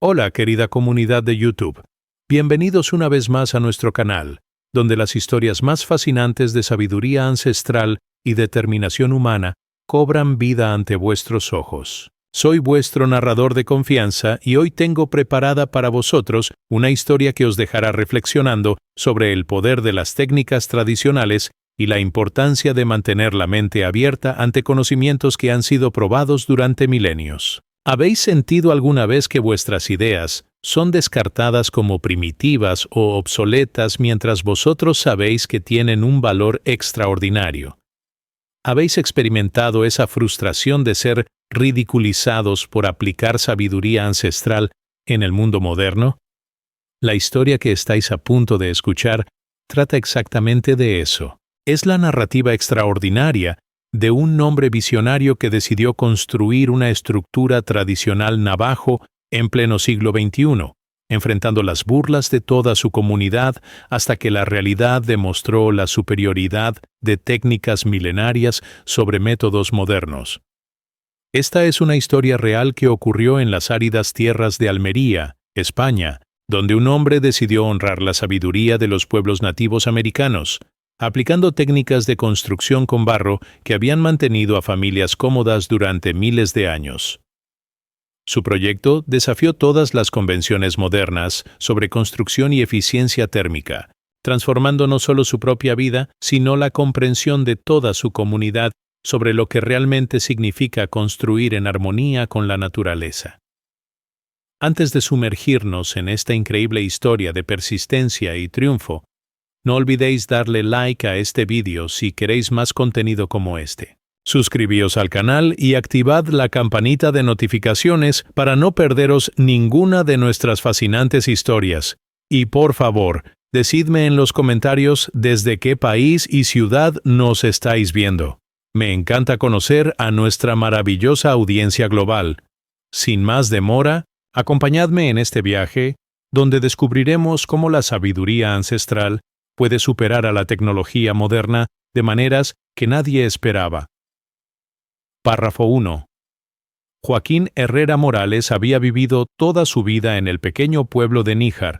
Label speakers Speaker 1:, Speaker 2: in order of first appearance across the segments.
Speaker 1: Hola, querida comunidad de YouTube. Bienvenidos una vez más a nuestro canal, donde las historias más fascinantes de sabiduría ancestral y determinación humana cobran vida ante vuestros ojos. Soy vuestro narrador de confianza y hoy tengo preparada para vosotros una historia que os dejará reflexionando sobre el poder de las técnicas tradicionales y la importancia de mantener la mente abierta ante conocimientos que han sido probados durante milenios. ¿Habéis sentido alguna vez que vuestras ideas son descartadas como primitivas o obsoletas mientras vosotros sabéis que tienen un valor extraordinario? ¿Habéis experimentado esa frustración de ser ridiculizados por aplicar sabiduría ancestral en el mundo moderno? La historia que estáis a punto de escuchar trata exactamente de eso. Es la narrativa extraordinaria de un hombre visionario que decidió construir una estructura tradicional navajo en pleno siglo XXI, enfrentando las burlas de toda su comunidad hasta que la realidad demostró la superioridad de técnicas milenarias sobre métodos modernos. Esta es una historia real que ocurrió en las áridas tierras de Almería, España, donde un hombre decidió honrar la sabiduría de los pueblos nativos americanos, aplicando técnicas de construcción con barro que habían mantenido a familias cómodas durante miles de años. Su proyecto desafió todas las convenciones modernas sobre construcción y eficiencia térmica, transformando no solo su propia vida, sino la comprensión de toda su comunidad sobre lo que realmente significa construir en armonía con la naturaleza. Antes de sumergirnos en esta increíble historia de persistencia y triunfo, no olvidéis darle like a este vídeo si queréis más contenido como este. Suscribíos al canal y activad la campanita de notificaciones para no perderos ninguna de nuestras fascinantes historias. Y por favor, decidme en los comentarios desde qué país y ciudad nos estáis viendo. Me encanta conocer a nuestra maravillosa audiencia global. Sin más demora, acompañadme en este viaje, donde descubriremos cómo la sabiduría ancestral puede superar a la tecnología moderna de maneras que nadie esperaba. Párrafo 1. Joaquín Herrera Morales había vivido toda su vida en el pequeño pueblo de Níjar,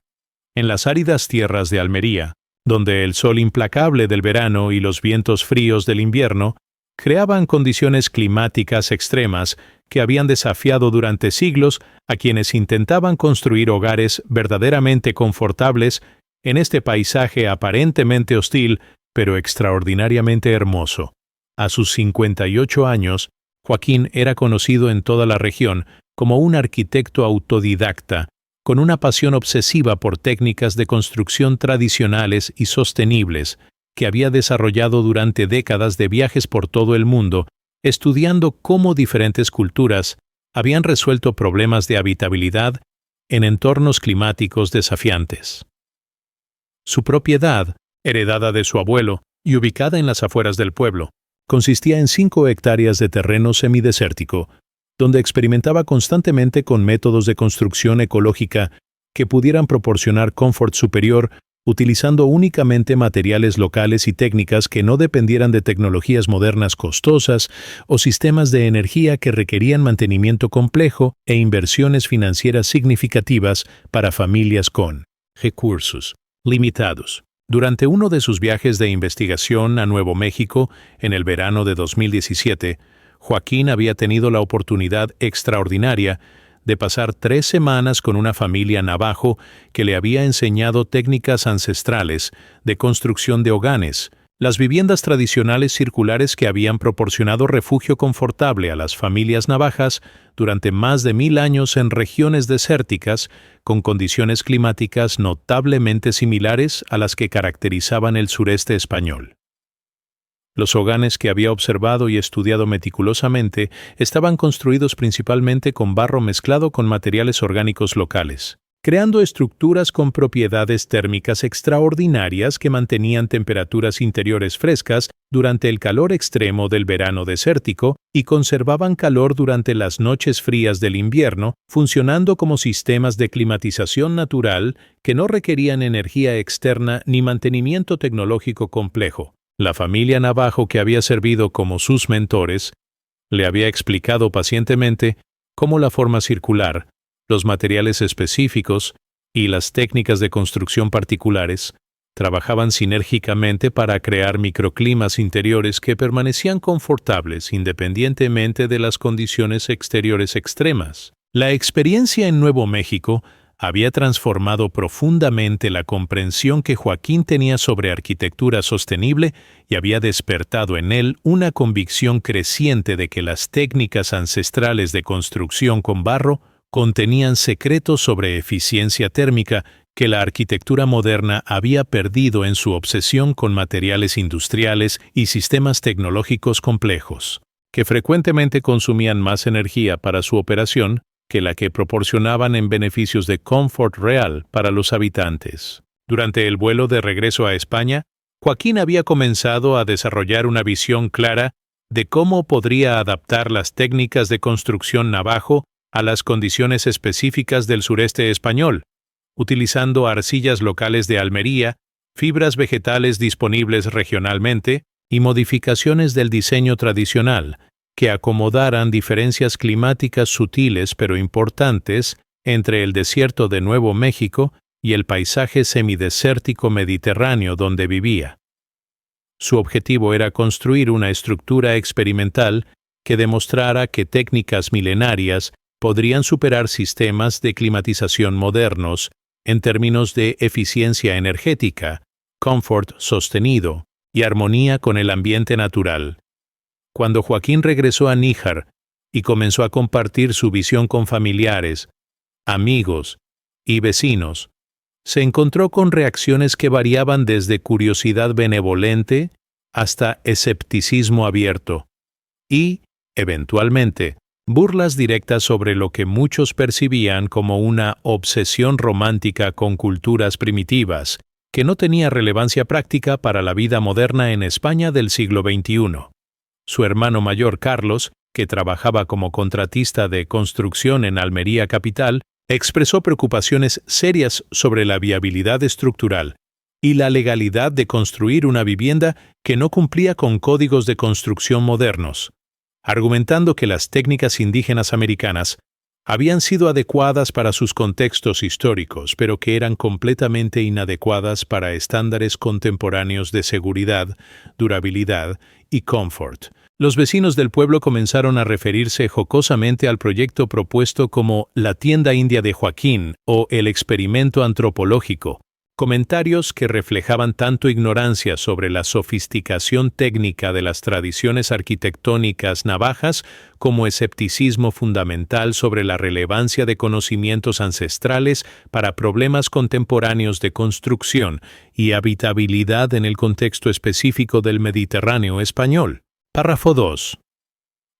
Speaker 1: en las áridas tierras de Almería, donde el sol implacable del verano y los vientos fríos del invierno creaban condiciones climáticas extremas que habían desafiado durante siglos a quienes intentaban construir hogares verdaderamente confortables en este paisaje aparentemente hostil, pero extraordinariamente hermoso. A sus 58 años, Joaquín era conocido en toda la región como un arquitecto autodidacta, con una pasión obsesiva por técnicas de construcción tradicionales y sostenibles, que había desarrollado durante décadas de viajes por todo el mundo, estudiando cómo diferentes culturas habían resuelto problemas de habitabilidad en entornos climáticos desafiantes. Su propiedad, heredada de su abuelo y ubicada en las afueras del pueblo, consistía en 5 hectáreas de terreno semidesértico, donde experimentaba constantemente con métodos de construcción ecológica que pudieran proporcionar confort superior utilizando únicamente materiales locales y técnicas que no dependieran de tecnologías modernas costosas o sistemas de energía que requerían mantenimiento complejo e inversiones financieras significativas para familias con recursos limitados. Durante uno de sus viajes de investigación a Nuevo México en el verano de 2017, Joaquín había tenido la oportunidad extraordinaria de pasar 3 semanas con una familia navajo que le había enseñado técnicas ancestrales de construcción de hoganes, las viviendas tradicionales circulares que habían proporcionado refugio confortable a las familias navajas durante más de 1000 años en regiones desérticas con condiciones climáticas notablemente similares a las que caracterizaban el sureste español. Los hogares que había observado y estudiado meticulosamente estaban construidos principalmente con barro mezclado con materiales orgánicos locales, creando estructuras con propiedades térmicas extraordinarias que mantenían temperaturas interiores frescas durante el calor extremo del verano desértico y conservaban calor durante las noches frías del invierno, funcionando como sistemas de climatización natural que no requerían energía externa ni mantenimiento tecnológico complejo. La familia navajo que había servido como sus mentores le había explicado pacientemente cómo la forma circular, los materiales específicos y las técnicas de construcción particulares trabajaban sinérgicamente para crear microclimas interiores que permanecían confortables independientemente de las condiciones exteriores extremas. La experiencia en Nuevo México había transformado profundamente la comprensión que Joaquín tenía sobre arquitectura sostenible y había despertado en él una convicción creciente de que las técnicas ancestrales de construcción con barro contenían secretos sobre eficiencia térmica que la arquitectura moderna había perdido en su obsesión con materiales industriales y sistemas tecnológicos complejos, que frecuentemente consumían más energía para su operación que la que proporcionaban en beneficios de confort real para los habitantes. Durante el vuelo de regreso a España, Joaquín había comenzado a desarrollar una visión clara de cómo podría adaptar las técnicas de construcción navajo a las condiciones específicas del sureste español, utilizando arcillas locales de Almería, fibras vegetales disponibles regionalmente y modificaciones del diseño tradicional que acomodaran diferencias climáticas sutiles pero importantes entre el desierto de Nuevo México y el paisaje semidesértico mediterráneo donde vivía. Su objetivo era construir una estructura experimental que demostrara que técnicas milenarias podrían superar sistemas de climatización modernos en términos de eficiencia energética, confort sostenido y armonía con el ambiente natural. Cuando Joaquín regresó a Níjar y comenzó a compartir su visión con familiares, amigos y vecinos, se encontró con reacciones que variaban desde curiosidad benevolente hasta escepticismo abierto y, eventualmente, burlas directas sobre lo que muchos percibían como una obsesión romántica con culturas primitivas, que no tenía relevancia práctica para la vida moderna en España del siglo XXI. Su hermano mayor Carlos, que trabajaba como contratista de construcción en Almería capital, expresó preocupaciones serias sobre la viabilidad estructural y la legalidad de construir una vivienda que no cumplía con códigos de construcción modernos, argumentando que las técnicas indígenas americanas habían sido adecuadas para sus contextos históricos, pero que eran completamente inadecuadas para estándares contemporáneos de seguridad, durabilidad y confort. Los vecinos del pueblo comenzaron a referirse jocosamente al proyecto propuesto como la tienda india de Joaquín o el experimento antropológico, comentarios que reflejaban tanto ignorancia sobre la sofisticación técnica de las tradiciones arquitectónicas navajas como escepticismo fundamental sobre la relevancia de conocimientos ancestrales para problemas contemporáneos de construcción y habitabilidad en el contexto específico del Mediterráneo español. Párrafo 2.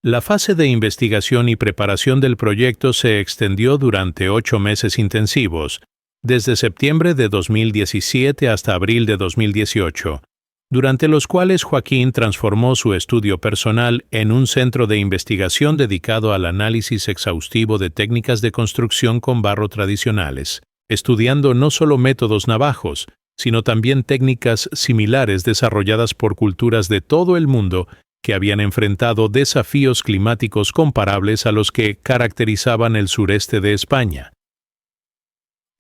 Speaker 1: La fase de investigación y preparación del proyecto se extendió durante 8 meses intensivos, desde septiembre de 2017 hasta abril de 2018, durante los cuales Joaquín transformó su estudio personal en un centro de investigación dedicado al análisis exhaustivo de técnicas de construcción con barro tradicionales, estudiando no solo métodos navajos, sino también técnicas similares desarrolladas por culturas de todo el mundo que habían enfrentado desafíos climáticos comparables a los que caracterizaban el sureste de España.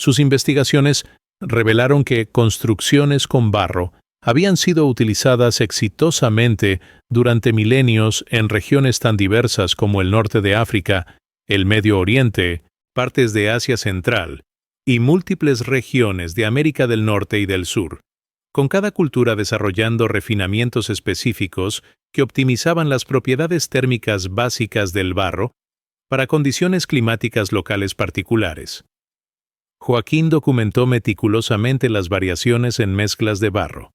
Speaker 1: Sus investigaciones revelaron que construcciones con barro habían sido utilizadas exitosamente durante milenios en regiones tan diversas como el norte de África, el Medio Oriente, partes de Asia Central y múltiples regiones de América del Norte y del Sur, con cada cultura desarrollando refinamientos específicos que optimizaban las propiedades térmicas básicas del barro para condiciones climáticas locales particulares. Joaquín documentó meticulosamente las variaciones en mezclas de barro,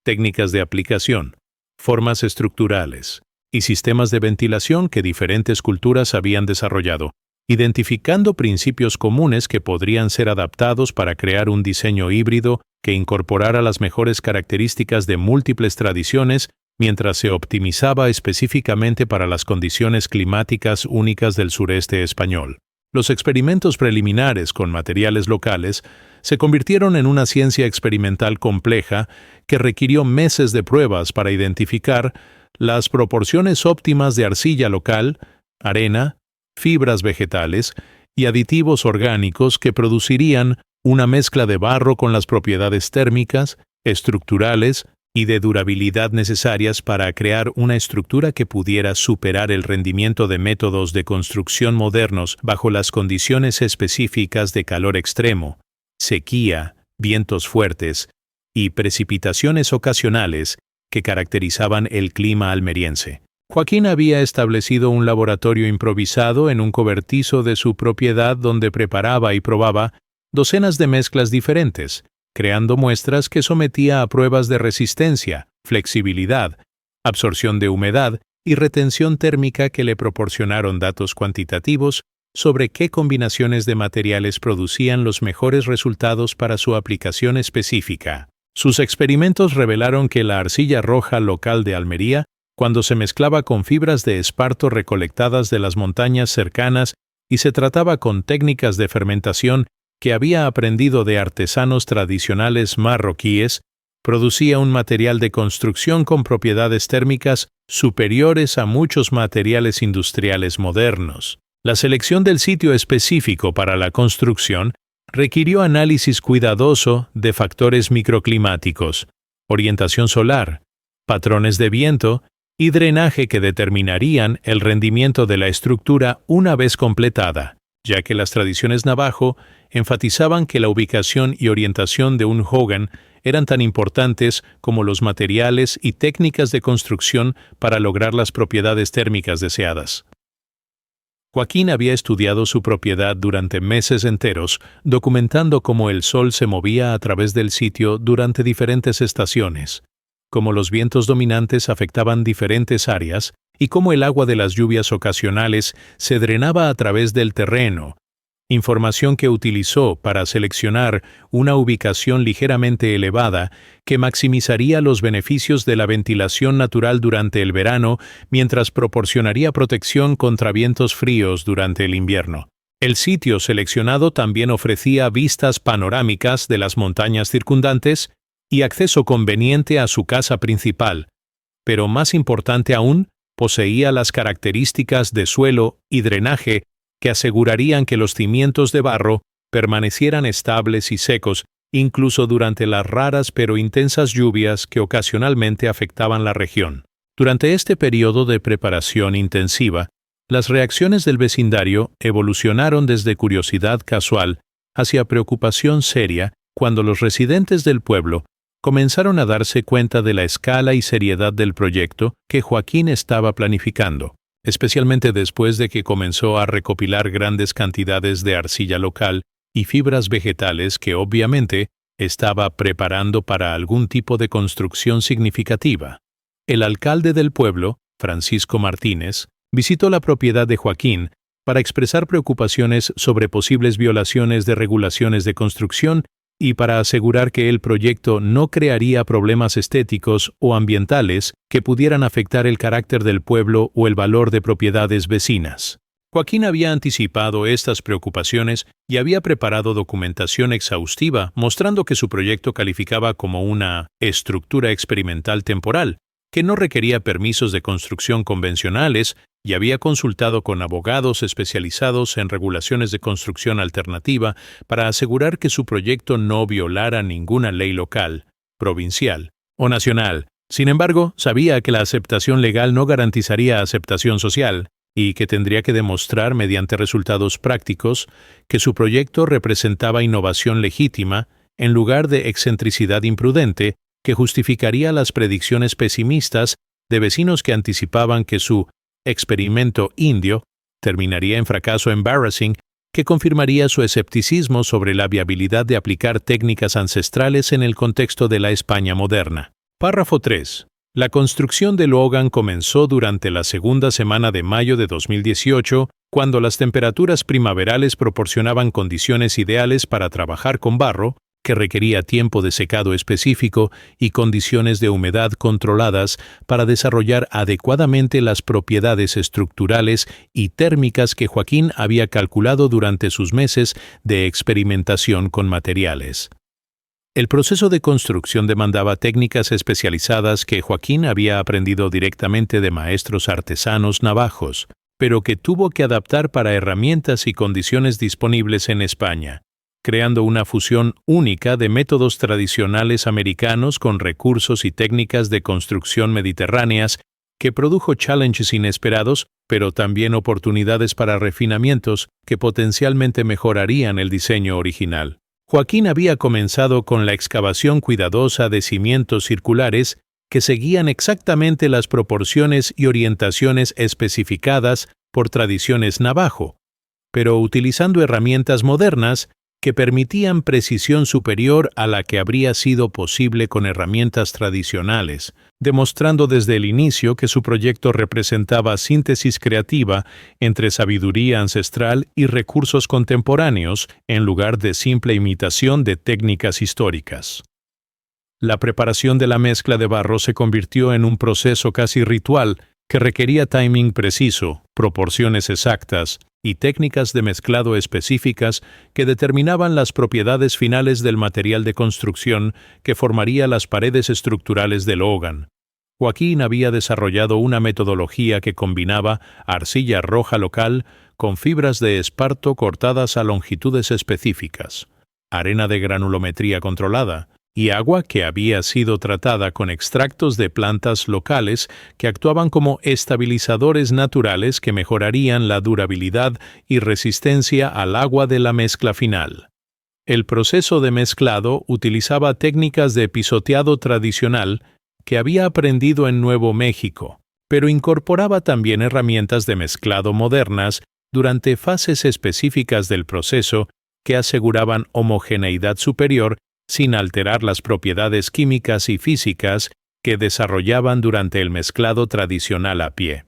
Speaker 1: técnicas de aplicación, formas estructurales y sistemas de ventilación que diferentes culturas habían desarrollado, identificando principios comunes que podrían ser adaptados para crear un diseño híbrido que incorporara las mejores características de múltiples tradiciones mientras se optimizaba específicamente para las condiciones climáticas únicas del sureste español. Los experimentos preliminares con materiales locales se convirtieron en una ciencia experimental compleja que requirió meses de pruebas para identificar las proporciones óptimas de arcilla local, arena, fibras vegetales y aditivos orgánicos que producirían una mezcla de barro con las propiedades térmicas, estructurales y de durabilidad necesarias para crear una estructura que pudiera superar el rendimiento de métodos de construcción modernos bajo las condiciones específicas de calor extremo, sequía, vientos fuertes y precipitaciones ocasionales que caracterizaban el clima almeriense. Joaquín había establecido un laboratorio improvisado en un cobertizo de su propiedad donde preparaba y probaba docenas de mezclas diferentes, creando muestras que sometía a pruebas de resistencia, flexibilidad, absorción de humedad y retención térmica que le proporcionaron datos cuantitativos sobre qué combinaciones de materiales producían los mejores resultados para su aplicación específica. Sus experimentos revelaron que la arcilla roja local de Almería, cuando se mezclaba con fibras de esparto recolectadas de las montañas cercanas y se trataba con técnicas de fermentación que había aprendido de artesanos tradicionales marroquíes, producía un material de construcción con propiedades térmicas superiores a muchos materiales industriales modernos. La selección del sitio específico para la construcción requirió análisis cuidadoso de factores microclimáticos, orientación solar, patrones de viento y drenaje que determinarían el rendimiento de la estructura una vez completada, ya que las tradiciones navajo enfatizaban que la ubicación y orientación de un hogan eran tan importantes como los materiales y técnicas de construcción para lograr las propiedades térmicas deseadas. Joaquín había estudiado su propiedad durante meses enteros, documentando cómo el sol se movía a través del sitio durante diferentes estaciones, cómo los vientos dominantes afectaban diferentes áreas y cómo el agua de las lluvias ocasionales se drenaba a través del terreno, información que utilizó para seleccionar una ubicación ligeramente elevada que maximizaría los beneficios de la ventilación natural durante el verano mientras proporcionaría protección contra vientos fríos durante el invierno. El sitio seleccionado también ofrecía vistas panorámicas de las montañas circundantes y acceso conveniente a su casa principal, pero más importante aún, poseía las características de suelo y drenaje que asegurarían que los cimientos de barro permanecieran estables y secos incluso durante las raras pero intensas lluvias que ocasionalmente afectaban la región. Durante este periodo de preparación intensiva, las reacciones del vecindario evolucionaron desde curiosidad casual hacia preocupación seria cuando los residentes del pueblo comenzaron a darse cuenta de la escala y seriedad del proyecto que Joaquín estaba planificando, especialmente después de que comenzó a recopilar grandes cantidades de arcilla local y fibras vegetales que obviamente estaba preparando para algún tipo de construcción significativa. El alcalde del pueblo, Francisco Martínez, visitó la propiedad de Joaquín para expresar preocupaciones sobre posibles violaciones de regulaciones de construcción y para asegurar que el proyecto no crearía problemas estéticos o ambientales que pudieran afectar el carácter del pueblo o el valor de propiedades vecinas. Joaquín había anticipado estas preocupaciones y había preparado documentación exhaustiva mostrando que su proyecto calificaba como una estructura experimental temporal, que no requería permisos de construcción convencionales y había consultado con abogados especializados en regulaciones de construcción alternativa para asegurar que su proyecto no violara ninguna ley local, provincial o nacional. Sin embargo, sabía que la aceptación legal no garantizaría aceptación social y que tendría que demostrar mediante resultados prácticos que su proyecto representaba innovación legítima en lugar de excentricidad imprudente que justificaría las predicciones pesimistas de vecinos que anticipaban que su experimento indio terminaría en fracaso embarrassing que confirmaría su escepticismo sobre la viabilidad de aplicar técnicas ancestrales en el contexto de la España moderna. Párrafo 3. La construcción del hogan comenzó durante la segunda semana de mayo de 2018, cuando las temperaturas primaverales proporcionaban condiciones ideales para trabajar con barro, que requería tiempo de secado específico y condiciones de humedad controladas para desarrollar adecuadamente las propiedades estructurales y térmicas que Joaquín había calculado durante sus meses de experimentación con materiales. El proceso de construcción demandaba técnicas especializadas que Joaquín había aprendido directamente de maestros artesanos navajos, pero que tuvo que adaptar para herramientas y condiciones disponibles en España, creando una fusión única de métodos tradicionales americanos con recursos y técnicas de construcción mediterráneas que produjo challenges inesperados, pero también oportunidades para refinamientos que potencialmente mejorarían el diseño original. Joaquín había comenzado con la excavación cuidadosa de cimientos circulares que seguían exactamente las proporciones y orientaciones especificadas por tradiciones navajo, pero utilizando herramientas modernas que permitían precisión superior a la que habría sido posible con herramientas tradicionales, demostrando desde el inicio que su proyecto representaba síntesis creativa entre sabiduría ancestral y recursos contemporáneos en lugar de simple imitación de técnicas históricas. La preparación de la mezcla de barro se convirtió en un proceso casi ritual que requería timing preciso, proporciones exactas y técnicas de mezclado específicas que determinaban las propiedades finales del material de construcción que formaría las paredes estructurales del hogar. Joaquín había desarrollado una metodología que combinaba arcilla roja local con fibras de esparto cortadas a longitudes específicas, arena de granulometría controlada y agua que había sido tratada con extractos de plantas locales que actuaban como estabilizadores naturales que mejorarían la durabilidad y resistencia al agua de la mezcla final. El proceso de mezclado utilizaba técnicas de pisoteado tradicional que había aprendido en Nuevo México, pero incorporaba también herramientas de mezclado modernas durante fases específicas del proceso que aseguraban homogeneidad superior sin alterar las propiedades químicas y físicas que desarrollaban durante el mezclado tradicional a pie.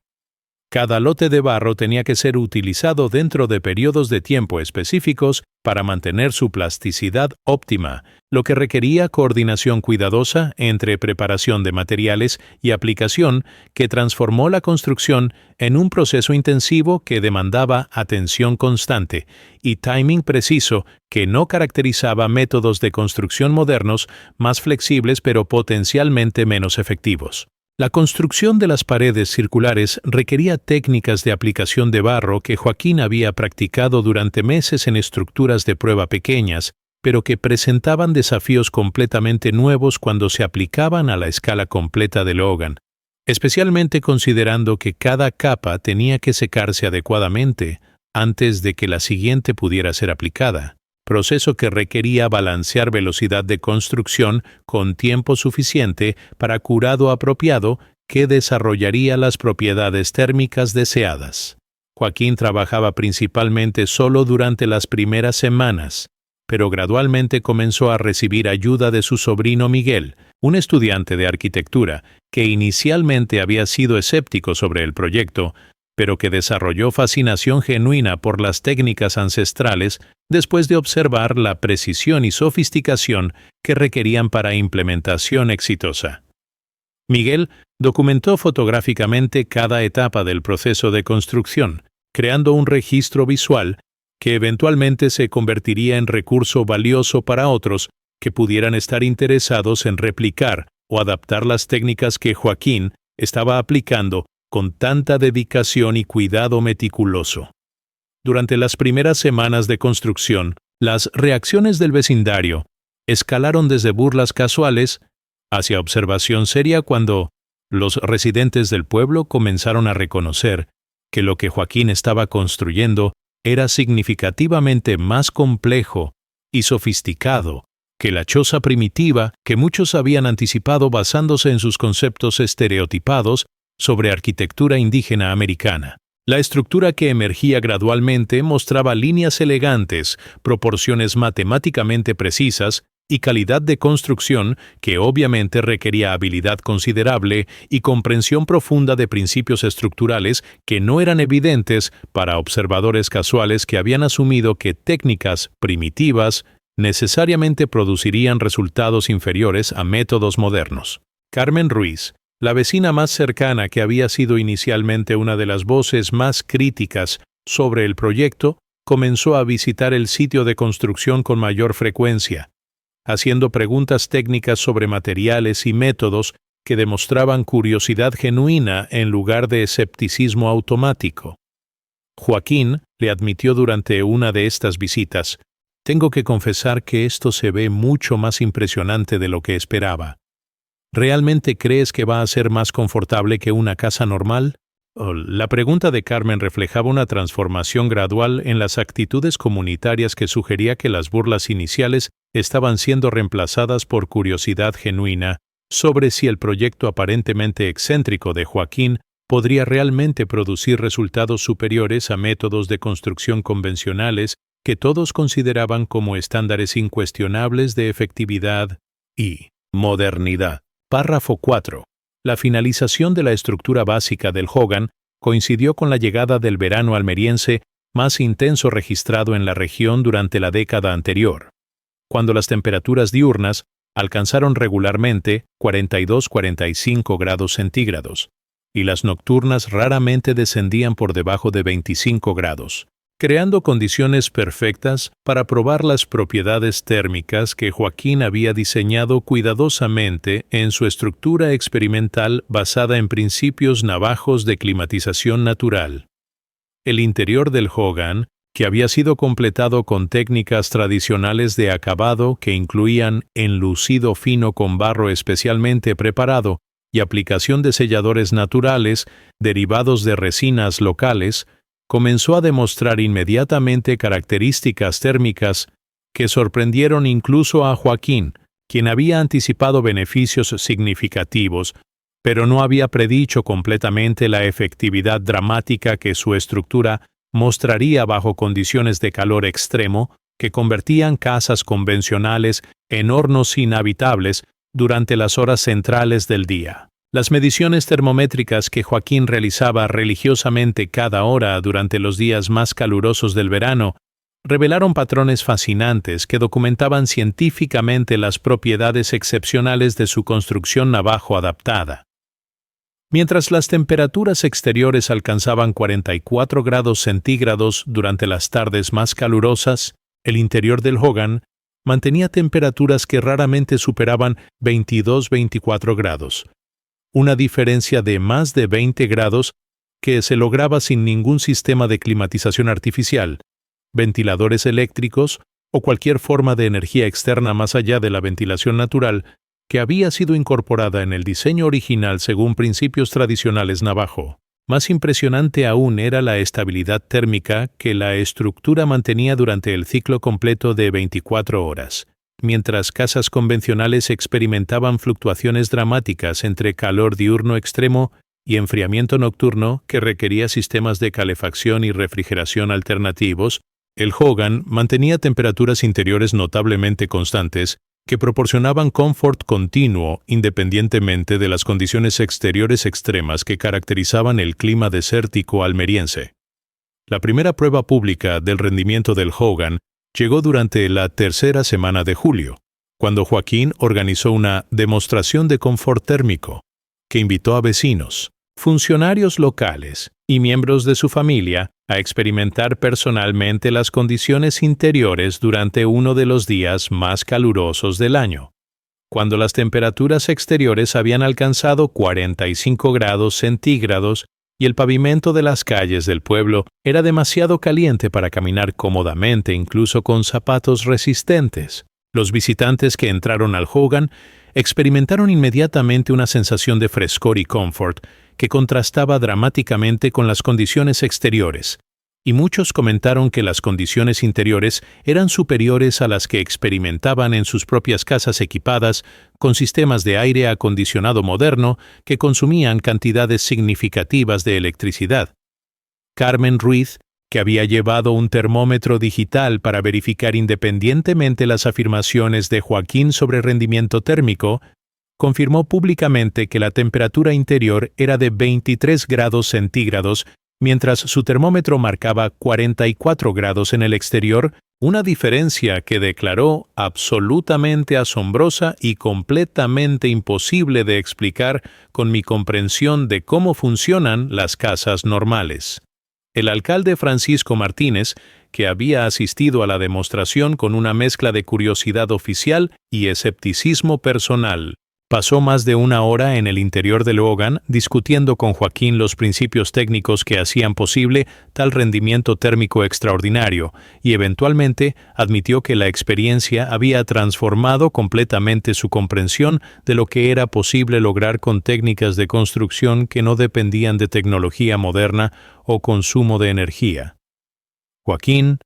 Speaker 1: Cada lote de barro tenía que ser utilizado dentro de periodos de tiempo específicos para mantener su plasticidad óptima, lo que requería coordinación cuidadosa entre preparación de materiales y aplicación que transformó la construcción en un proceso intensivo que demandaba atención constante y timing preciso que no caracterizaba métodos de construcción modernos más flexibles pero potencialmente menos efectivos. La construcción de las paredes circulares requería técnicas de aplicación de barro que Joaquín había practicado durante meses en estructuras de prueba pequeñas, pero que presentaban desafíos completamente nuevos cuando se aplicaban a la escala completa del hogar, especialmente considerando que cada capa tenía que secarse adecuadamente antes de que la siguiente pudiera ser aplicada, proceso que requería balancear velocidad de construcción con tiempo suficiente para curado apropiado que desarrollaría las propiedades térmicas deseadas. Joaquín trabajaba principalmente solo durante las primeras semanas, pero gradualmente comenzó a recibir ayuda de su sobrino Miguel, un estudiante de arquitectura que inicialmente había sido escéptico sobre el proyecto, pero que desarrolló fascinación genuina por las técnicas ancestrales después de observar la precisión y sofisticación que requerían para implementación exitosa. Miguel documentó fotográficamente cada etapa del proceso de construcción, creando un registro visual que eventualmente se convertiría en recurso valioso para otros que pudieran estar interesados en replicar o adaptar las técnicas que Joaquín estaba aplicando con tanta dedicación y cuidado meticuloso. Durante las primeras semanas de construcción, las reacciones del vecindario escalaron desde burlas casuales hacia observación seria cuando los residentes del pueblo comenzaron a reconocer que lo que Joaquín estaba construyendo era significativamente más complejo y sofisticado que la choza primitiva que muchos habían anticipado basándose en sus conceptos estereotipados sobre arquitectura indígena americana. La estructura que emergía gradualmente mostraba líneas elegantes, proporciones matemáticamente precisas y calidad de construcción que obviamente requería habilidad considerable y comprensión profunda de principios estructurales que no eran evidentes para observadores casuales que habían asumido que técnicas primitivas necesariamente producirían resultados inferiores a métodos modernos. Carmen Ruiz, la vecina más cercana que había sido inicialmente una de las voces más críticas sobre el proyecto, comenzó a visitar el sitio de construcción con mayor frecuencia, haciendo preguntas técnicas sobre materiales y métodos que demostraban curiosidad genuina en lugar de escepticismo automático. Joaquín le admitió durante una de estas visitas: «Tengo que confesar que esto se ve mucho más impresionante de lo que esperaba». ¿Realmente crees que va a ser más confortable que una casa normal? La pregunta de Carmen reflejaba una transformación gradual en las actitudes comunitarias que sugería que las burlas iniciales estaban siendo reemplazadas por curiosidad genuina sobre si el proyecto aparentemente excéntrico de Joaquín podría realmente producir resultados superiores a métodos de construcción convencionales que todos consideraban como estándares incuestionables de efectividad y modernidad. Párrafo 4. La finalización de la estructura básica del Hogan coincidió con la llegada del verano almeriense más intenso registrado en la región durante la década anterior, cuando las temperaturas diurnas alcanzaron regularmente 42-45 grados centígrados, y las nocturnas raramente descendían por debajo de 25 grados, creando condiciones perfectas para probar las propiedades térmicas que Joaquín había diseñado cuidadosamente en su estructura experimental basada en principios navajos de climatización natural. El interior del Hogan, que había sido completado con técnicas tradicionales de acabado que incluían enlucido fino con barro especialmente preparado y aplicación de selladores naturales derivados de resinas locales, comenzó a demostrar inmediatamente características térmicas que sorprendieron incluso a Joaquín, quien había anticipado beneficios significativos, pero no había predicho completamente la efectividad dramática que su estructura mostraría bajo condiciones de calor extremo que convertían casas convencionales en hornos inhabitables durante las horas centrales del día. Las mediciones termométricas que Joaquín realizaba religiosamente cada hora durante los días más calurosos del verano revelaron patrones fascinantes que documentaban científicamente las propiedades excepcionales de su construcción navajo adaptada. Mientras las temperaturas exteriores alcanzaban 44 grados centígrados durante las tardes más calurosas, el interior del Hogan mantenía temperaturas que raramente superaban 22-24 grados. Una diferencia de más de 20 grados que se lograba sin ningún sistema de climatización artificial, ventiladores eléctricos o cualquier forma de energía externa más allá de la ventilación natural que había sido incorporada en el diseño original según principios tradicionales navajo. Más impresionante aún era la estabilidad térmica que la estructura mantenía durante el ciclo completo de 24 horas. Mientras casas convencionales experimentaban fluctuaciones dramáticas entre calor diurno extremo y enfriamiento nocturno que requería sistemas de calefacción y refrigeración alternativos, el Hogan mantenía temperaturas interiores notablemente constantes que proporcionaban confort continuo independientemente de las condiciones exteriores extremas que caracterizaban el clima desértico almeriense. La primera prueba pública del rendimiento del Hogan llegó durante la tercera semana de julio, cuando Joaquín organizó una demostración de confort térmico, que invitó a vecinos, funcionarios locales y miembros de su familia a experimentar personalmente las condiciones interiores durante uno de los días más calurosos del año, cuando las temperaturas exteriores habían alcanzado 45 grados centígrados y el pavimento de las calles del pueblo era demasiado caliente para caminar cómodamente incluso con zapatos resistentes. Los visitantes que entraron al Hogan experimentaron inmediatamente una sensación de frescor y confort que contrastaba dramáticamente con las condiciones exteriores, y muchos comentaron que las condiciones interiores eran superiores a las que experimentaban en sus propias casas equipadas con sistemas de aire acondicionado moderno que consumían cantidades significativas de electricidad. Carmen Ruiz, que había llevado un termómetro digital para verificar independientemente las afirmaciones de Joaquín sobre rendimiento térmico, confirmó públicamente que la temperatura interior era de 23 grados centígrados, mientras su termómetro marcaba 44 grados en el exterior, una diferencia que declaró absolutamente asombrosa y completamente imposible de explicar con mi comprensión de cómo funcionan las casas normales. El alcalde Francisco Martínez, que había asistido a la demostración con una mezcla de curiosidad oficial y escepticismo personal, Pasó más de una hora en el interior del Hogan discutiendo con Joaquín los principios técnicos que hacían posible tal rendimiento térmico extraordinario y eventualmente admitió que la experiencia había transformado completamente su comprensión de lo que era posible lograr con técnicas de construcción que no dependían de tecnología moderna o consumo de energía. Joaquín,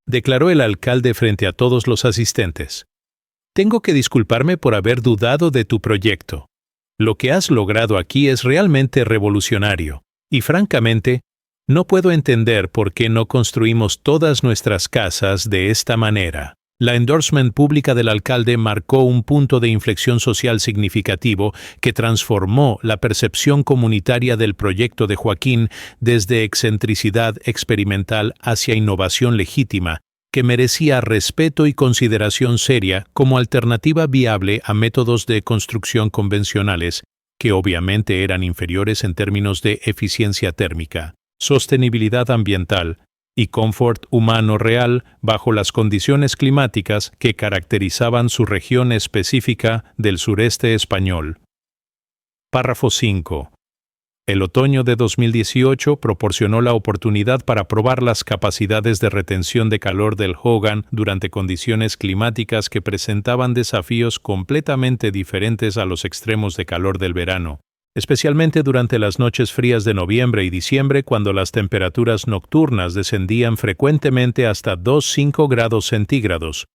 Speaker 1: declaró el alcalde frente a todos los asistentes, tengo que disculparme por haber dudado de tu proyecto. Lo que has logrado aquí es realmente revolucionario, y francamente, no puedo entender por qué no construimos todas nuestras casas de esta manera. La endorsement pública del alcalde marcó un punto de inflexión social significativo que transformó la percepción comunitaria del proyecto de Joaquín desde excentricidad experimental hacia innovación legítima, que merecía respeto y consideración seria como alternativa viable a métodos de construcción convencionales, que obviamente eran inferiores en términos de eficiencia térmica, sostenibilidad ambiental y confort humano real bajo las condiciones climáticas que caracterizaban su región específica del sureste español. Párrafo 5. El otoño de 2018 proporcionó la oportunidad para probar las capacidades de retención de calor del Hogan durante condiciones climáticas que presentaban desafíos completamente diferentes a los extremos de calor del verano, especialmente durante las noches frías de noviembre y diciembre cuando las temperaturas nocturnas descendían frecuentemente hasta 2,5 grados centígrados,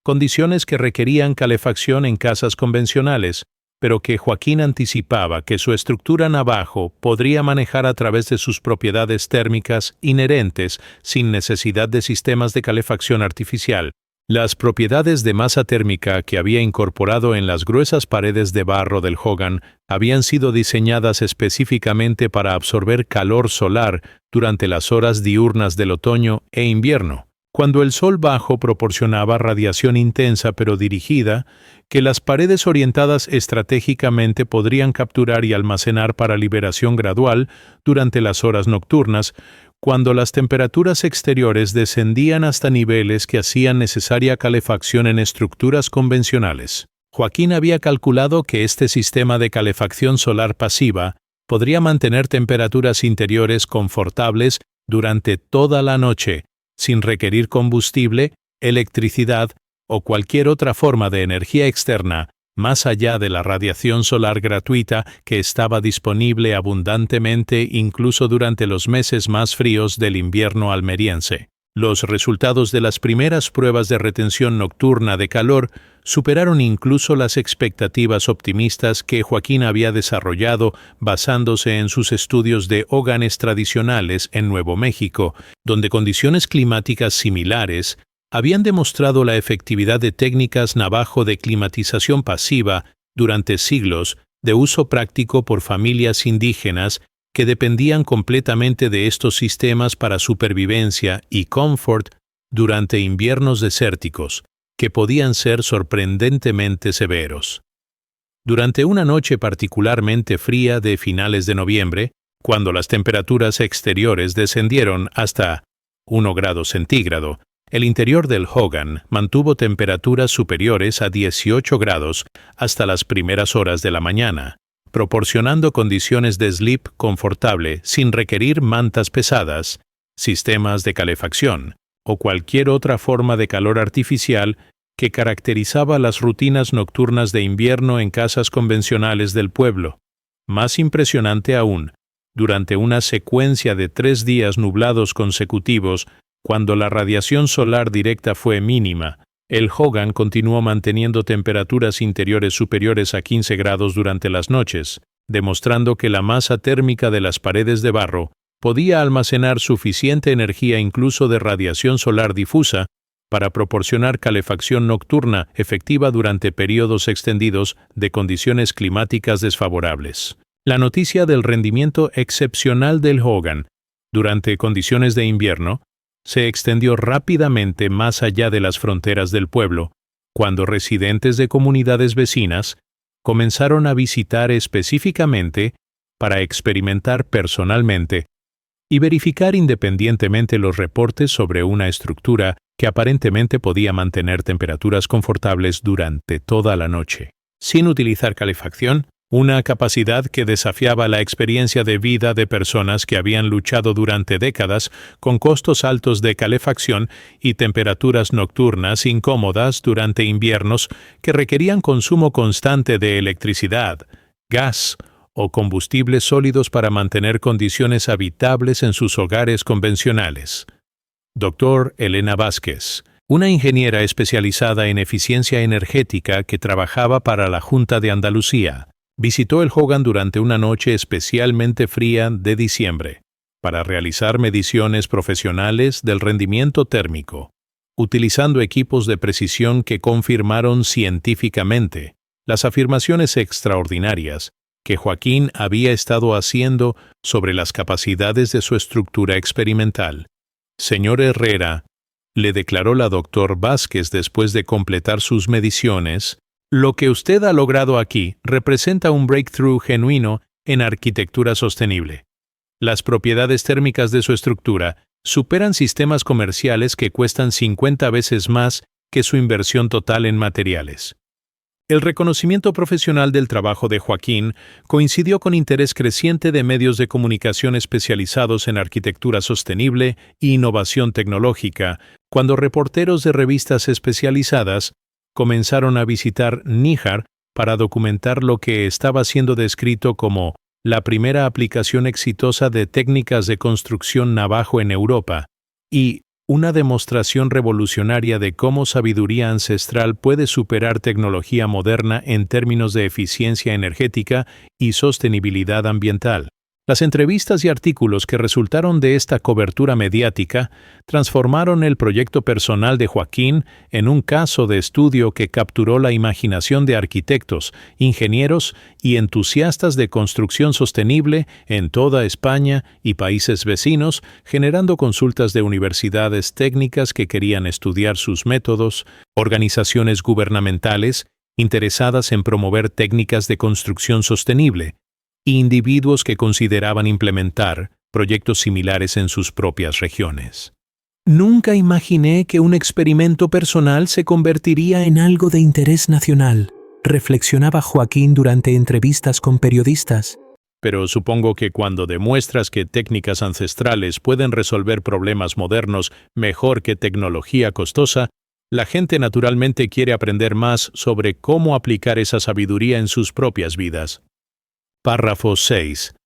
Speaker 1: condiciones que requerían calefacción en casas convencionales, pero que Joaquín anticipaba que su estructura navajo podría manejar a través de sus propiedades térmicas inherentes sin necesidad de sistemas de calefacción artificial. Las propiedades de masa térmica que había incorporado en las gruesas paredes de barro del Hogan habían sido diseñadas específicamente para absorber calor solar durante las horas diurnas del otoño e invierno, cuando el sol bajo proporcionaba radiación intensa pero dirigida, que las paredes orientadas estratégicamente podrían capturar y almacenar para liberación gradual durante las horas nocturnas, cuando las temperaturas exteriores descendían hasta niveles que hacían necesaria calefacción en estructuras convencionales. Joaquín había calculado que este sistema de calefacción solar pasiva podría mantener temperaturas interiores confortables durante toda la noche, sin requerir combustible, electricidad o cualquier otra forma de energía externa, más allá de la radiación solar gratuita que estaba disponible abundantemente incluso durante los meses más fríos del invierno almeriense. Los resultados de las primeras pruebas de retención nocturna de calor superaron incluso las expectativas optimistas que Joaquín había desarrollado basándose en sus estudios de hoganes tradicionales en Nuevo México, donde condiciones climáticas similares habían demostrado la efectividad de técnicas navajo de climatización pasiva durante siglos de uso práctico por familias indígenas que dependían completamente de estos sistemas para supervivencia y confort durante inviernos desérticos, que podían ser sorprendentemente severos. Durante una noche particularmente fría de finales de noviembre, cuando las temperaturas exteriores descendieron hasta 1 grado centígrado, el interior del Hogan mantuvo temperaturas superiores a 18 grados hasta las primeras horas de la mañana, proporcionando condiciones de sleep confortable sin requerir mantas pesadas, sistemas de calefacción o cualquier otra forma de calor artificial que caracterizaba las rutinas nocturnas de invierno en casas convencionales del pueblo. Más impresionante aún, durante una secuencia de 3 días nublados consecutivos, cuando la radiación solar directa fue mínima, el Hogan continuó manteniendo temperaturas interiores superiores a 15 grados durante las noches, demostrando que la masa térmica de las paredes de barro podía almacenar suficiente energía incluso de radiación solar difusa para proporcionar calefacción nocturna efectiva durante periodos extendidos de condiciones climáticas desfavorables. La noticia del rendimiento excepcional del Hogan durante condiciones de invierno se extendió rápidamente más allá de las fronteras del pueblo, cuando residentes de comunidades vecinas comenzaron a visitar específicamente para experimentar personalmente y verificar independientemente los reportes sobre una estructura que aparentemente podía mantener temperaturas confortables durante toda la noche. sin utilizar calefacción, una capacidad que desafiaba la experiencia de vida de personas que habían luchado durante décadas con costos altos de calefacción y temperaturas nocturnas incómodas durante inviernos que requerían consumo constante de electricidad, gas o combustibles sólidos para mantener condiciones habitables en sus hogares convencionales. Dr. Elena Vázquez, una ingeniera especializada en eficiencia energética que trabajaba para la Junta de Andalucía, visitó el Hogan durante una noche especialmente fría de diciembre para realizar mediciones profesionales del rendimiento térmico, utilizando equipos de precisión que confirmaron científicamente las afirmaciones extraordinarias que Joaquín había estado haciendo sobre las capacidades de su estructura experimental. Señor Herrera, le declaró la doctor Vázquez después de completar sus mediciones, lo que usted ha logrado aquí representa un breakthrough genuino en arquitectura sostenible. Las propiedades térmicas de su estructura superan sistemas comerciales que cuestan 50 veces más que su inversión total en materiales. El reconocimiento profesional del trabajo de Joaquín coincidió con interés creciente de medios de comunicación especializados en arquitectura sostenible e innovación tecnológica, cuando reporteros de revistas especializadas comenzaron a visitar Níjar para documentar lo que estaba siendo descrito como la primera aplicación exitosa de técnicas de construcción navajo en Europa y una demostración revolucionaria de cómo sabiduría ancestral puede superar tecnología moderna en términos de eficiencia energética y sostenibilidad ambiental. Las entrevistas y artículos que resultaron de esta cobertura mediática transformaron el proyecto personal de Joaquín en un caso de estudio que capturó la imaginación de arquitectos, ingenieros y entusiastas de construcción sostenible en toda España y países vecinos, generando consultas de universidades técnicas que querían estudiar sus métodos, organizaciones gubernamentales interesadas en promover técnicas de construcción sostenible, individuos que consideraban implementar proyectos similares en sus propias regiones.
Speaker 2: Nunca imaginé que un experimento personal se convertiría en algo de interés nacional, reflexionaba Joaquín durante entrevistas con periodistas.
Speaker 1: Pero supongo que cuando demuestras que técnicas ancestrales pueden resolver problemas modernos mejor que tecnología costosa, la gente naturalmente quiere aprender más sobre cómo aplicar esa sabiduría en sus propias vidas. Párrafo 6.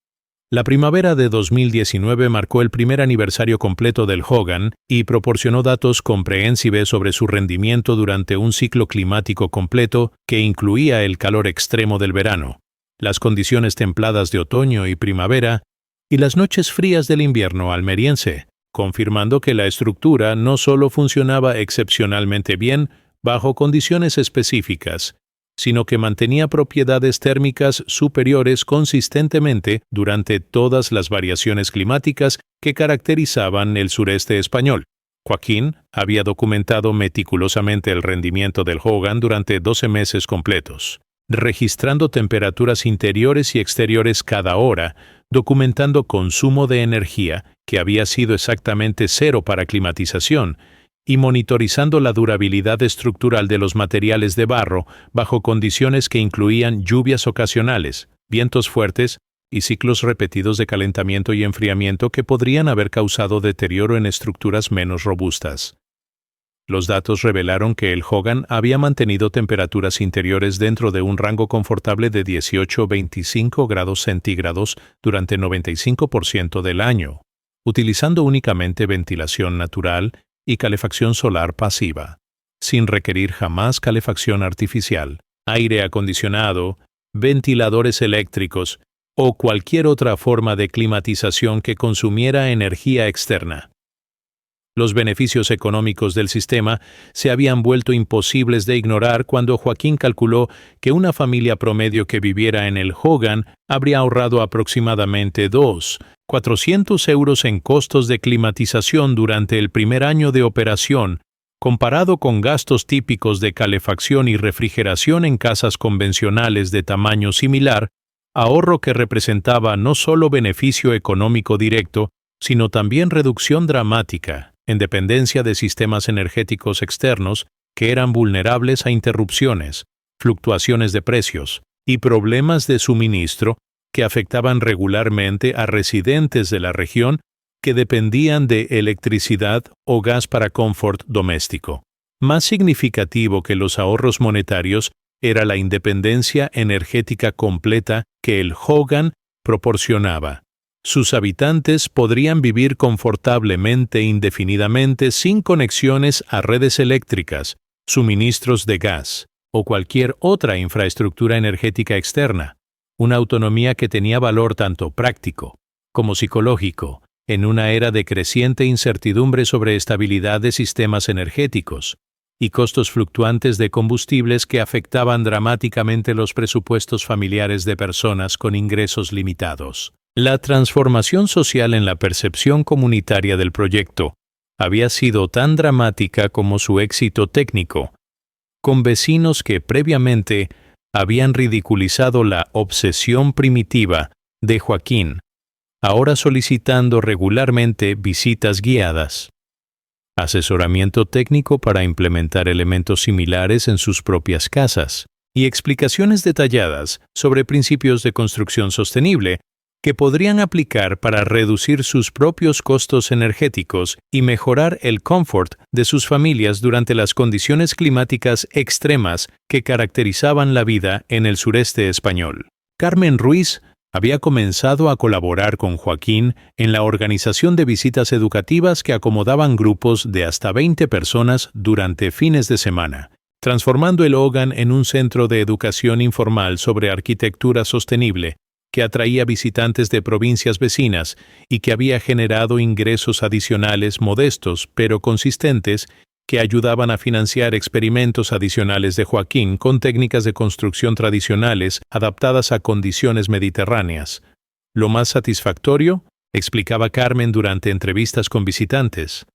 Speaker 1: La primavera de 2019 marcó el primer aniversario completo del Hogan y proporcionó datos comprehensibles sobre su rendimiento durante un ciclo climático completo que incluía el calor extremo del verano, las condiciones templadas de otoño y primavera y las noches frías del invierno almeriense, confirmando que la estructura no solo funcionaba excepcionalmente bien bajo condiciones específicas, sino que mantenía propiedades térmicas superiores consistentemente durante todas las variaciones climáticas que caracterizaban el sureste español. Joaquín había documentado meticulosamente el rendimiento del Hogan durante 12 meses completos, registrando temperaturas interiores y exteriores cada hora, documentando consumo de energía, que había sido exactamente cero para climatización, y monitorizando la durabilidad estructural de los materiales de barro bajo condiciones que incluían lluvias ocasionales, vientos fuertes y ciclos repetidos de calentamiento y enfriamiento que podrían haber causado deterioro en estructuras menos robustas. Los datos revelaron que el Hogan había mantenido temperaturas interiores dentro de un rango confortable de 18-25 grados centígrados durante 95% del año, utilizando únicamente ventilación natural y calefacción solar pasiva, sin requerir jamás calefacción artificial, aire acondicionado, ventiladores eléctricos o cualquier otra forma de climatización que consumiera energía externa. Los beneficios económicos del sistema se habían vuelto imposibles de ignorar cuando Joaquín calculó que una familia promedio que viviera en el Hogan habría ahorrado aproximadamente 400 euros en costos de climatización durante el primer año de operación, comparado con gastos típicos de calefacción y refrigeración en casas convencionales de tamaño similar, ahorro que representaba no solo beneficio económico directo, sino también reducción dramática en dependencia de sistemas energéticos externos que eran vulnerables a interrupciones, fluctuaciones de precios y problemas de suministro que afectaban regularmente a residentes de la región que dependían de electricidad o gas para confort doméstico. Más significativo que los ahorros monetarios era la independencia energética completa que el Hogan proporcionaba. Sus habitantes podrían vivir confortablemente e indefinidamente sin conexiones a redes eléctricas, suministros de gas o cualquier otra infraestructura energética externa, una autonomía que tenía valor tanto práctico como psicológico en una era de creciente incertidumbre sobre estabilidad de sistemas energéticos y costos fluctuantes de combustibles que afectaban dramáticamente los presupuestos familiares de personas con ingresos limitados. La transformación social en la percepción comunitaria del proyecto había sido tan dramática como su éxito técnico, con vecinos que previamente habían ridiculizado la obsesión primitiva de Joaquín, ahora solicitando regularmente visitas guiadas, asesoramiento técnico para implementar elementos similares en sus propias casas y explicaciones detalladas sobre principios de construcción sostenible que podrían aplicar para reducir sus propios costos energéticos y mejorar el confort de sus familias durante las condiciones climáticas extremas que caracterizaban la vida en el sureste español. Carmen Ruiz había comenzado a colaborar con Joaquín en la organización de visitas educativas que acomodaban grupos de hasta 20 personas durante fines de semana, transformando el Hogan en un centro de educación informal sobre arquitectura sostenible que atraía visitantes de provincias vecinas y que había generado ingresos adicionales modestos pero consistentes que ayudaban a financiar experimentos adicionales de Joaquín con técnicas de construcción tradicionales adaptadas a condiciones mediterráneas. Lo más satisfactorio, explicaba Carmen durante entrevistas con visitantes,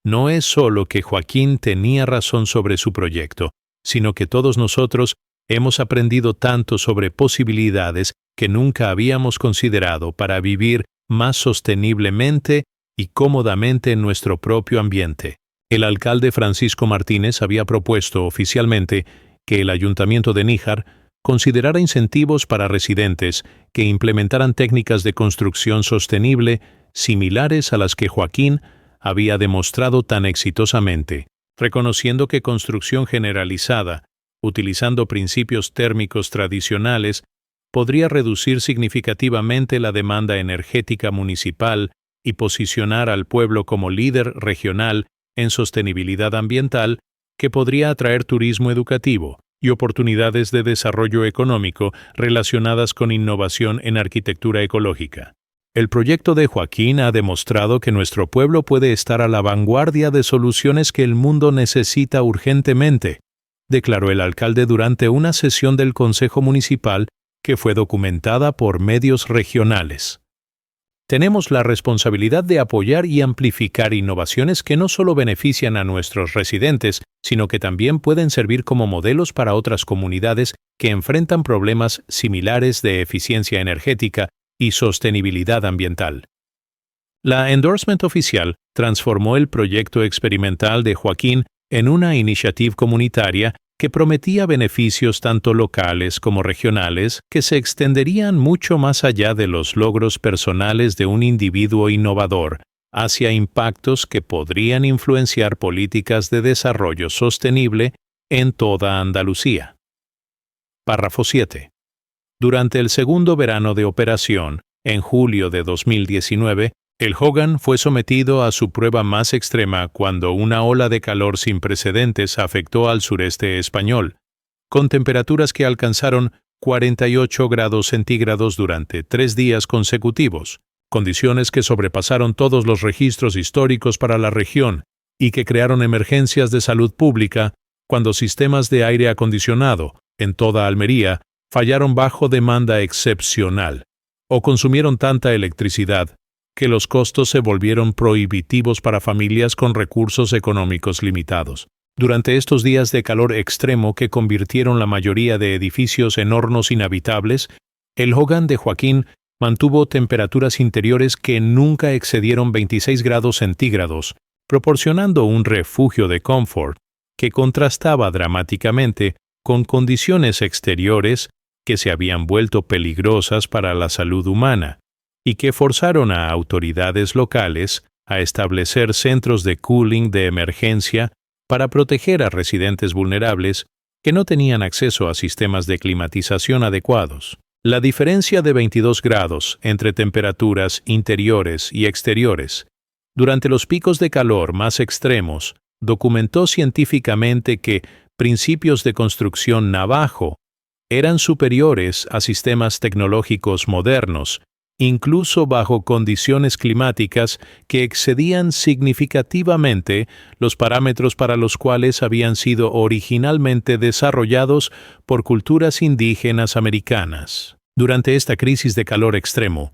Speaker 1: no es solo que Joaquín tenía razón sobre su proyecto, sino que todos nosotros hemos aprendido tanto sobre posibilidades que nunca habíamos considerado para vivir más sosteniblemente y cómodamente en nuestro propio ambiente. El alcalde Francisco Martínez había propuesto oficialmente que el Ayuntamiento de Níjar considerara incentivos para residentes que implementaran técnicas de construcción sostenible similares a las que Joaquín había demostrado tan exitosamente, reconociendo que construcción generalizada, utilizando principios térmicos tradicionales, podría reducir significativamente la demanda energética municipal y posicionar al pueblo como líder regional en sostenibilidad ambiental que podría atraer turismo educativo y oportunidades de desarrollo económico relacionadas con innovación en arquitectura ecológica. El proyecto de Joaquín ha demostrado que nuestro pueblo puede estar a la vanguardia de soluciones que el mundo necesita urgentemente, declaró el alcalde durante una sesión del Consejo Municipal que fue documentada por medios regionales. Tenemos la responsabilidad de apoyar y amplificar innovaciones que no solo benefician a nuestros residentes, sino que también pueden servir como modelos para otras comunidades que enfrentan problemas similares de eficiencia energética y sostenibilidad ambiental. La endorsement oficial transformó el proyecto experimental de Joaquín en una iniciativa comunitaria que prometía beneficios tanto locales como regionales que se extenderían mucho más allá de los logros personales de un individuo innovador, hacia impactos que podrían influenciar políticas de desarrollo sostenible en toda Andalucía. Párrafo 7. Durante el segundo verano de operación, en julio de 2019, el Hogan fue sometido a su prueba más extrema cuando una ola de calor sin precedentes afectó al sureste español, con temperaturas que alcanzaron 48 grados centígrados durante 3 días consecutivos, condiciones que sobrepasaron todos los registros históricos para la región y que crearon emergencias de salud pública cuando sistemas de aire acondicionado en toda Almería fallaron bajo demanda excepcional o consumieron tanta electricidad que los costos se volvieron prohibitivos para familias con recursos económicos limitados. Durante estos días de calor extremo que convirtieron la mayoría de edificios en hornos inhabitables, el Hogan de Joaquín mantuvo temperaturas interiores que nunca excedieron 26 grados centígrados, proporcionando un refugio de confort que contrastaba dramáticamente con condiciones exteriores que se habían vuelto peligrosas para la salud humana y que forzaron a autoridades locales a establecer centros de cooling de emergencia para proteger a residentes vulnerables que no tenían acceso a sistemas de climatización adecuados. La diferencia de 22 grados entre temperaturas interiores y exteriores durante los picos de calor más extremos documentó científicamente que principios de construcción navajo eran superiores a sistemas tecnológicos modernos, incluso bajo condiciones climáticas que excedían significativamente los parámetros para los cuales habían sido originalmente desarrollados por culturas indígenas americanas. Durante esta crisis de calor extremo,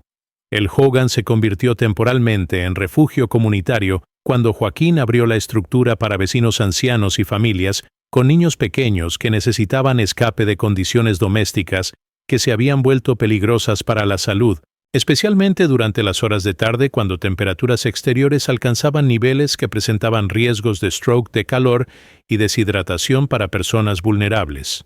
Speaker 1: el Hogan se convirtió temporalmente en refugio comunitario cuando Joaquín abrió la estructura para vecinos ancianos y familias con niños pequeños que necesitaban escape de condiciones domésticas que se habían vuelto peligrosas para la salud, especialmente durante las horas de tarde cuando temperaturas exteriores alcanzaban niveles que presentaban riesgos de stroke de calor y deshidratación para personas vulnerables.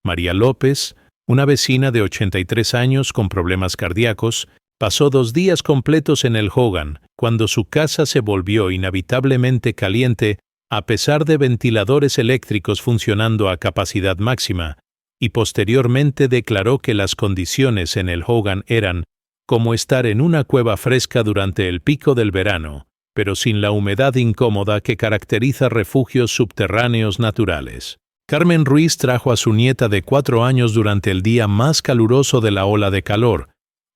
Speaker 1: María López, una vecina de 83 años con problemas cardíacos, pasó 2 días completos en el Hogan cuando su casa se volvió inevitablemente caliente a pesar de ventiladores eléctricos funcionando a capacidad máxima, y posteriormente declaró que las condiciones en el Hogan eran como estar en una cueva fresca durante el pico del verano, pero sin la humedad incómoda que caracteriza refugios subterráneos naturales. Carmen Ruiz trajo a su nieta de 4 años durante el día más caluroso de la ola de calor,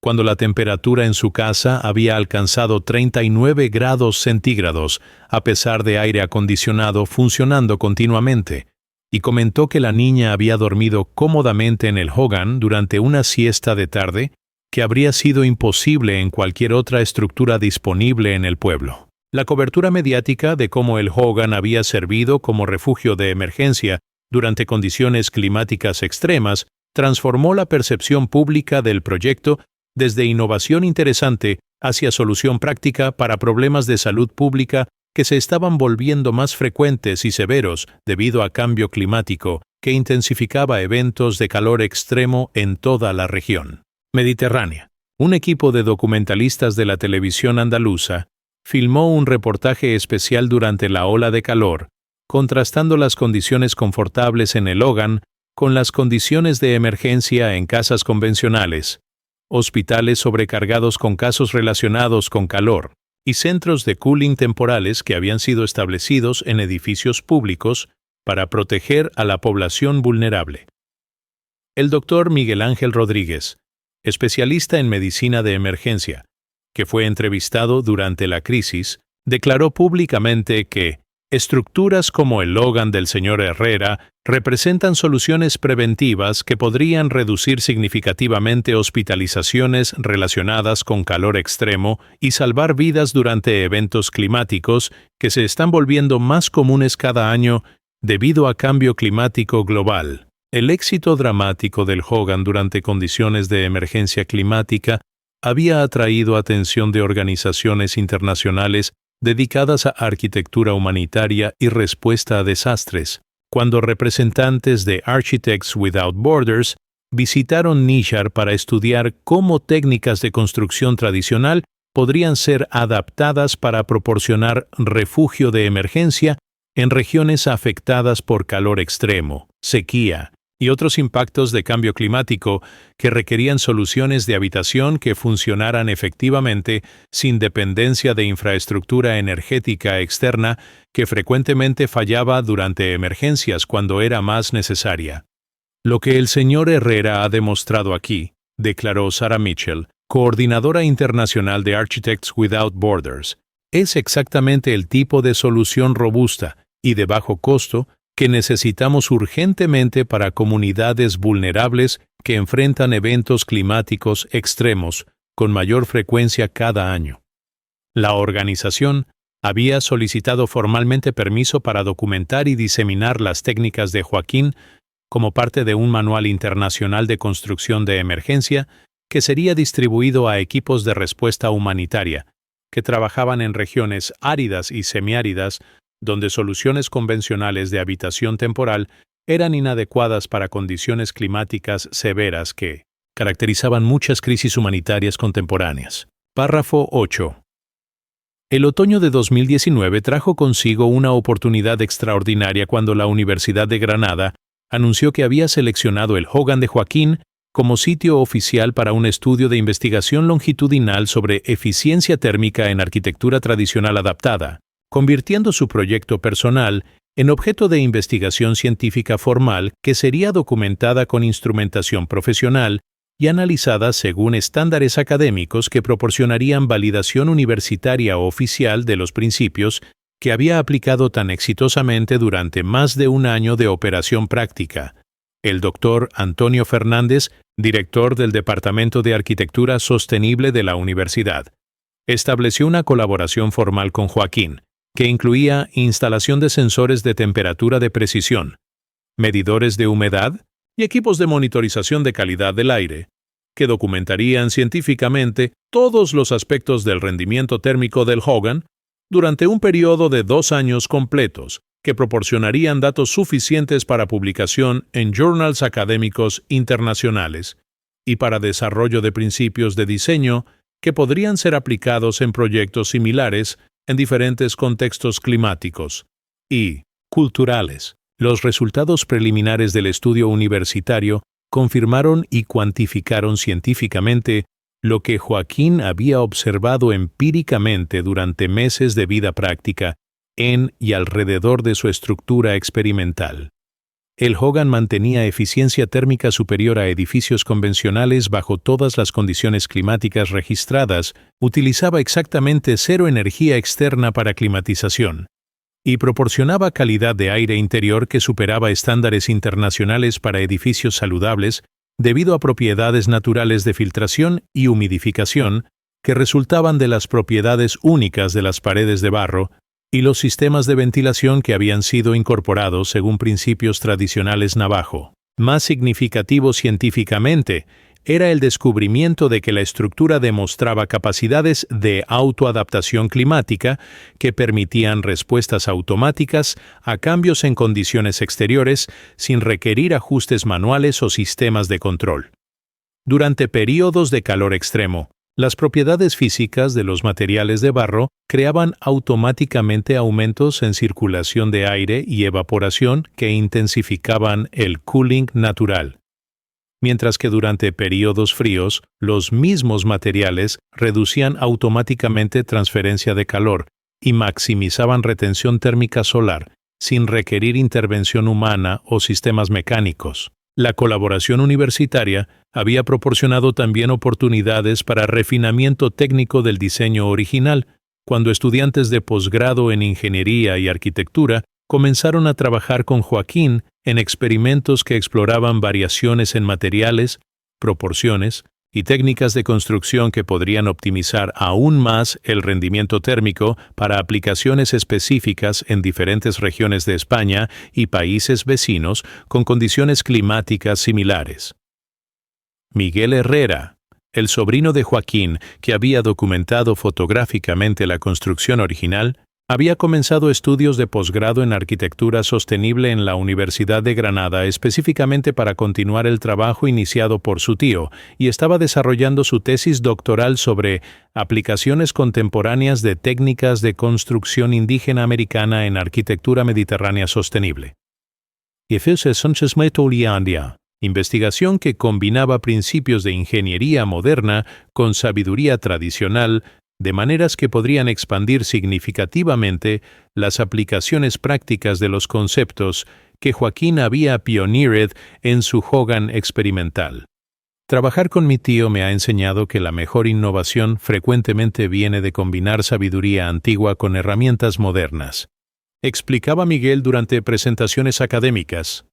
Speaker 1: cuando la temperatura en su casa había alcanzado 39 grados centígrados, a pesar de aire acondicionado funcionando continuamente, y comentó que la niña había dormido cómodamente en el Hogan durante una siesta de tarde que habría sido imposible en cualquier otra estructura disponible en el pueblo. La cobertura mediática de cómo el Hogan había servido como refugio de emergencia durante condiciones climáticas extremas transformó la percepción pública del proyecto desde innovación interesante hacia solución práctica para problemas de salud pública que se estaban volviendo más frecuentes y severos debido a cambio climático que intensificaba eventos de calor extremo en toda la región mediterránea. Un equipo de documentalistas de la televisión andaluza filmó un reportaje especial durante la ola de calor, contrastando las condiciones confortables en el Hogan con las condiciones de emergencia en casas convencionales, hospitales sobrecargados con casos relacionados con calor, y centros de cooling temporales que habían sido establecidos en edificios públicos para proteger a la población vulnerable. El doctor Miguel Ángel Rodríguez, especialista en medicina de emergencia, que fue entrevistado durante la crisis, declaró públicamente que estructuras como el Hogan del señor Herrera representan soluciones preventivas que podrían reducir significativamente hospitalizaciones relacionadas con calor extremo y salvar vidas durante eventos climáticos que se están volviendo más comunes cada año debido a cambio climático global. El éxito dramático del Hogan durante condiciones de emergencia climática había atraído atención de organizaciones internacionales dedicadas a arquitectura humanitaria y respuesta a desastres, cuando representantes de Architects Without Borders visitaron Níjar para estudiar cómo técnicas de construcción tradicional podrían ser adaptadas para proporcionar refugio de emergencia en regiones afectadas por calor extremo, sequía y otros impactos de cambio climático que requerían soluciones de habitación que funcionaran efectivamente sin dependencia de infraestructura energética externa que frecuentemente fallaba durante emergencias cuando era más necesaria. Lo que el señor Herrera ha demostrado aquí, declaró Sarah Mitchell, coordinadora internacional de Architects Without Borders, es exactamente el tipo de solución robusta y de bajo costo que necesitamos urgentemente para comunidades vulnerables que enfrentan eventos climáticos extremos con mayor frecuencia cada año. La organización había solicitado formalmente permiso para documentar y diseminar las técnicas de Joaquín como parte de un manual internacional de construcción de emergencia que sería distribuido a equipos de respuesta humanitaria que trabajaban en regiones áridas y semiáridas donde soluciones convencionales de habitación temporal eran inadecuadas para condiciones climáticas severas que caracterizaban muchas crisis humanitarias contemporáneas. Párrafo 8. El otoño de 2019 trajo consigo una oportunidad extraordinaria cuando la Universidad de Granada anunció que había seleccionado el Hogan de Joaquín como sitio oficial para un estudio de investigación longitudinal sobre eficiencia térmica en arquitectura tradicional adaptada, convirtiendo su proyecto personal en objeto de investigación científica formal que sería documentada con instrumentación profesional y analizada según estándares académicos que proporcionarían validación universitaria oficial de los principios que había aplicado tan exitosamente durante más de un año de operación práctica. El doctor Antonio Fernández, director del Departamento de Arquitectura Sostenible de la Universidad, estableció una colaboración formal con Joaquín, que incluía instalación de sensores de temperatura de precisión, medidores de humedad y equipos de monitorización de calidad del aire, que documentarían científicamente todos los aspectos del rendimiento térmico del Hogan durante un periodo de 2 años completos, que proporcionarían datos suficientes para publicación en journals académicos internacionales y para desarrollo de principios de diseño que podrían ser aplicados en proyectos similares en diferentes contextos climáticos y culturales. Los resultados preliminares del estudio universitario confirmaron y cuantificaron científicamente lo que Joaquín había observado empíricamente durante meses de vida práctica en y alrededor de su estructura experimental. El Hogan mantenía eficiencia térmica superior a edificios convencionales bajo todas las condiciones climáticas registradas, utilizaba exactamente cero energía externa para climatización y proporcionaba calidad de aire interior que superaba estándares internacionales para edificios saludables debido a propiedades naturales de filtración y humidificación que resultaban de las propiedades únicas de las paredes de barro y los sistemas de ventilación que habían sido incorporados según principios tradicionales navajo. Más significativo científicamente era el descubrimiento de que la estructura demostraba capacidades de autoadaptación climática que permitían respuestas automáticas a cambios en condiciones exteriores sin requerir ajustes manuales o sistemas de control. Durante períodos de calor extremo, las propiedades físicas de los materiales de barro creaban automáticamente aumentos en circulación de aire y evaporación que intensificaban el cooling natural, mientras que durante períodos fríos, los mismos materiales reducían automáticamente transferencia de calor y maximizaban retención térmica solar, sin requerir intervención humana o sistemas mecánicos. La colaboración universitaria había proporcionado también oportunidades para refinamiento técnico del diseño original, cuando estudiantes de posgrado en ingeniería y arquitectura comenzaron a trabajar con Joaquín en experimentos que exploraban variaciones en materiales, proporciones y técnicas de construcción que podrían optimizar aún más el rendimiento térmico para aplicaciones específicas en diferentes regiones de España y países vecinos con condiciones climáticas similares. Miguel Herrera, el sobrino de Joaquín, que había documentado fotográficamente la construcción original, había comenzado estudios de posgrado en arquitectura sostenible en la Universidad de Granada específicamente para continuar el trabajo iniciado por su tío y estaba desarrollando su tesis doctoral sobre aplicaciones contemporáneas de técnicas de construcción indígena americana en arquitectura mediterránea sostenible. Investigación que combinaba principios de ingeniería moderna con sabiduría tradicional, de maneras que podrían expandir significativamente las aplicaciones prácticas de los conceptos que Joaquín había pioneered en su Hogan experimental. Trabajar con mi tío me ha enseñado que la mejor innovación frecuentemente viene de combinar sabiduría antigua con herramientas modernas, explicaba Miguel durante presentaciones académicas,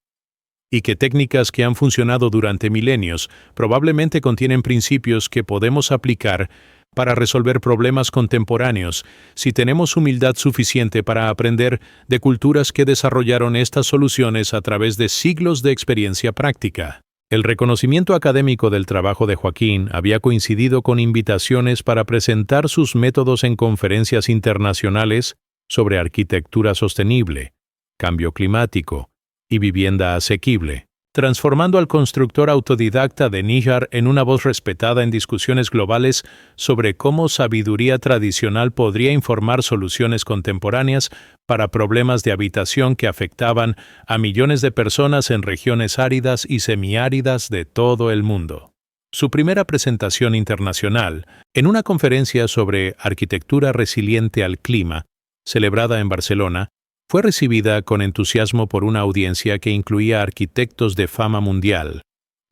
Speaker 1: y que técnicas que han funcionado durante milenios probablemente contienen principios que podemos aplicar para resolver problemas contemporáneos si tenemos humildad suficiente para aprender de culturas que desarrollaron estas soluciones a través de siglos de experiencia práctica. El reconocimiento académico del trabajo de Joaquín había coincidido con invitaciones para presentar sus métodos en conferencias internacionales sobre arquitectura sostenible, cambio climático y vivienda asequible, transformando al constructor autodidacta de Níjar en una voz respetada en discusiones globales sobre cómo sabiduría tradicional podría informar soluciones contemporáneas para problemas de habitación que afectaban a millones de personas en regiones áridas y semiáridas de todo el mundo. Su primera presentación internacional, en una conferencia sobre arquitectura resiliente al clima, celebrada en Barcelona, fue recibida con entusiasmo por una audiencia que incluía arquitectos de fama mundial,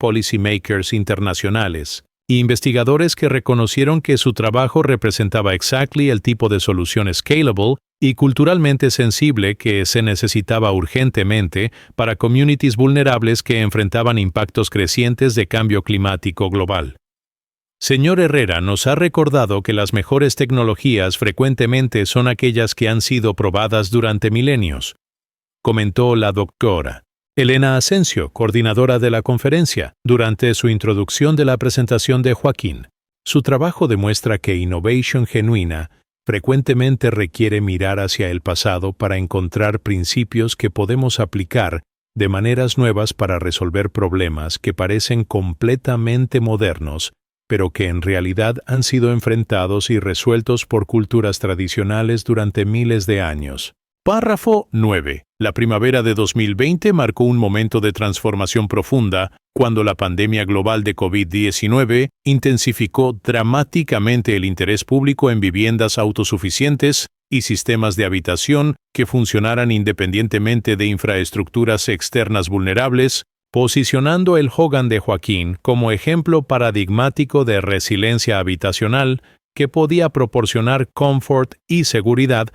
Speaker 1: policymakers internacionales y investigadores que reconocieron que su trabajo representaba exactly el tipo de solución scalable y culturalmente sensible que se necesitaba urgentemente para communities vulnerables que enfrentaban impactos crecientes de cambio climático global. Señor Herrera nos ha recordado que las mejores tecnologías frecuentemente son aquellas que han sido probadas durante milenios, comentó la doctora Elena Asensio, coordinadora de la conferencia, durante su introducción de la presentación de Joaquín. Su trabajo demuestra que innovación genuina frecuentemente requiere mirar hacia el pasado para encontrar principios que podemos aplicar de maneras nuevas para resolver problemas que parecen completamente modernos, pero que en realidad han sido enfrentados y resueltos por culturas tradicionales durante miles de años. Párrafo 9. La primavera de 2020 marcó un momento de transformación profunda cuando la pandemia global de COVID-19 intensificó dramáticamente el interés público en viviendas autosuficientes y sistemas de habitación que funcionaran independientemente de infraestructuras externas vulnerables, posicionando el Hogan de Joaquín como ejemplo paradigmático de resiliencia habitacional que podía proporcionar confort y seguridad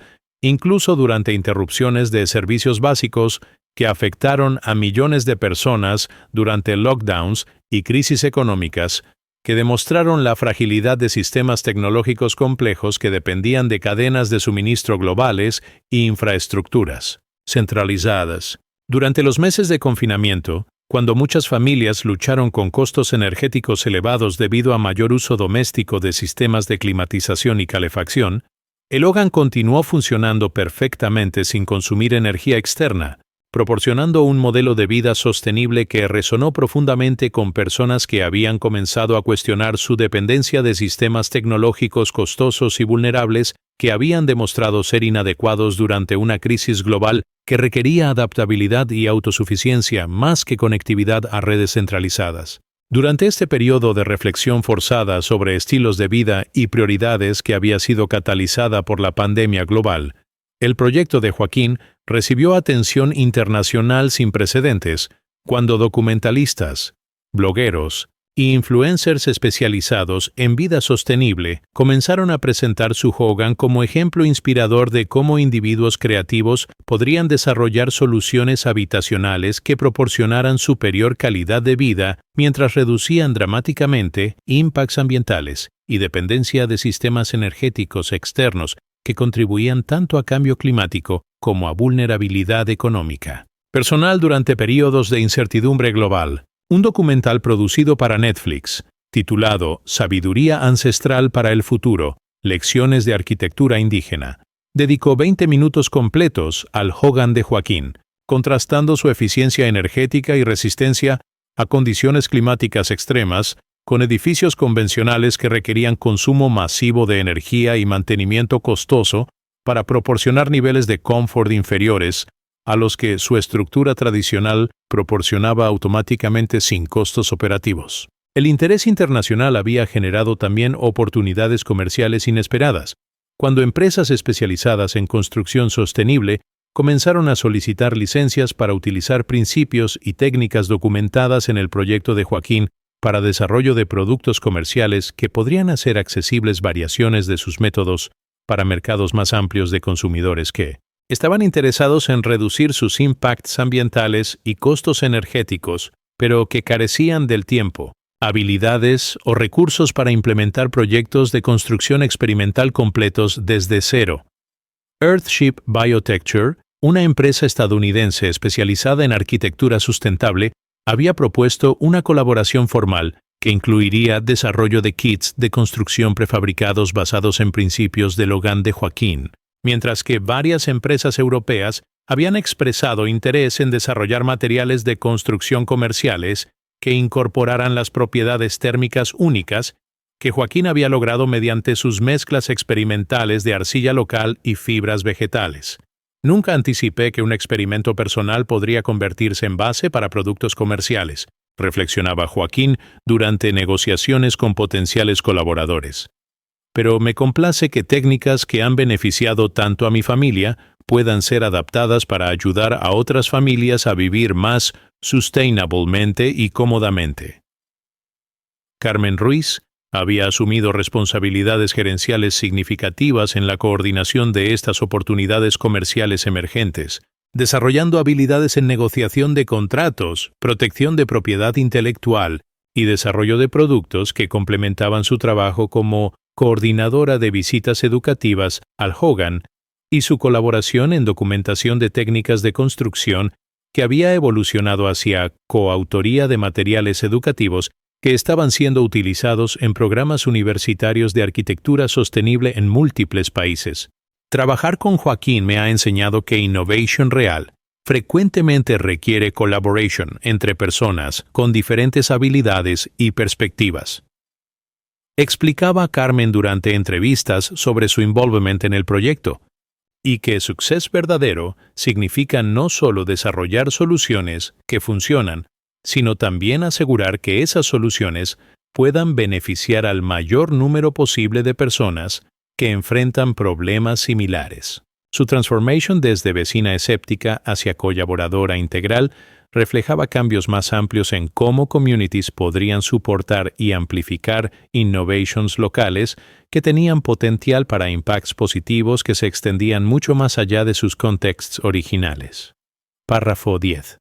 Speaker 1: incluso durante interrupciones de servicios básicos que afectaron a millones de personas durante lockdowns y crisis económicas que demostraron la fragilidad de sistemas tecnológicos complejos que dependían de cadenas de suministro globales e infraestructuras centralizadas. Durante los meses de confinamiento, cuando muchas familias lucharon con costos energéticos elevados debido a mayor uso doméstico de sistemas de climatización y calefacción, el Hogan continuó funcionando perfectamente sin consumir energía externa, proporcionando un modelo de vida sostenible que resonó profundamente con personas que habían comenzado a cuestionar su dependencia de sistemas tecnológicos costosos y vulnerables que habían demostrado ser inadecuados durante una crisis global que requería adaptabilidad y autosuficiencia más que conectividad a redes centralizadas. Durante este periodo de reflexión forzada sobre estilos de vida y prioridades que había sido catalizada por la pandemia global, el proyecto de Joaquín recibió atención internacional sin precedentes cuando documentalistas, blogueros y influencers especializados en vida sostenible comenzaron a presentar su Hogan como ejemplo inspirador de cómo individuos creativos podrían desarrollar soluciones habitacionales que proporcionaran superior calidad de vida mientras reducían dramáticamente impactos ambientales y dependencia de sistemas energéticos externos que contribuían tanto a cambio climático como a vulnerabilidad económica. Personal durante periodos de incertidumbre global. Un documental producido para Netflix, titulado Sabiduría ancestral para el futuro, lecciones de arquitectura indígena, dedicó 20 minutos completos al Hogan de Joaquín, contrastando su eficiencia energética y resistencia a condiciones climáticas extremas con edificios convencionales que requerían consumo masivo de energía y mantenimiento costoso para proporcionar niveles de confort inferiores a los que su estructura tradicional proporcionaba automáticamente sin costos operativos. El interés internacional había generado también oportunidades comerciales inesperadas, cuando empresas especializadas en construcción sostenible comenzaron a solicitar licencias para utilizar principios y técnicas documentadas en el proyecto de Joaquín para desarrollo de productos comerciales que podrían hacer accesibles variaciones de sus métodos para mercados más amplios de consumidores que estaban interesados en reducir sus impactos ambientales y costos energéticos, pero que carecían del tiempo, habilidades o recursos para implementar proyectos de construcción experimental completos desde cero. Earthship Biotecture, una empresa estadounidense especializada en arquitectura sustentable, había propuesto una colaboración formal que incluiría desarrollo de kits de construcción prefabricados basados en principios del Hogan de Joaquín, mientras que varias empresas europeas habían expresado interés en desarrollar materiales de construcción comerciales que incorporaran las propiedades térmicas únicas que Joaquín había logrado mediante sus mezclas experimentales de arcilla local y fibras vegetales. Nunca anticipé que un experimento personal podría convertirse en base para productos comerciales, reflexionaba Joaquín durante negociaciones con potenciales colaboradores. Pero me complace que técnicas que han beneficiado tanto a mi familia puedan ser adaptadas para ayudar a otras familias a vivir más sustainablemente y cómodamente. Carmen Ruiz había asumido responsabilidades gerenciales significativas en la coordinación de estas oportunidades comerciales emergentes, desarrollando habilidades en negociación de contratos, protección de propiedad intelectual y desarrollo de productos que complementaban su trabajo como coordinadora de visitas educativas al Hogan y su colaboración en documentación de técnicas de construcción que había evolucionado hacia coautoría de materiales educativos que estaban siendo utilizados en programas universitarios de arquitectura sostenible en múltiples países. Trabajar con Joaquín me ha enseñado que innovation real frecuentemente requiere collaboration entre personas con diferentes habilidades y perspectivas. Explicaba Carmen durante entrevistas sobre su involvement en el proyecto, y que suceso verdadero significa no solo desarrollar soluciones que funcionan, sino también asegurar que esas soluciones puedan beneficiar al mayor número posible de personas que enfrentan problemas similares. Su transformation desde vecina escéptica hacia colaboradora integral reflejaba cambios más amplios en cómo communities podrían soportar y amplificar innovations locales que tenían potencial para impactos positivos que se extendían mucho más allá de sus contextos originales. Párrafo 10.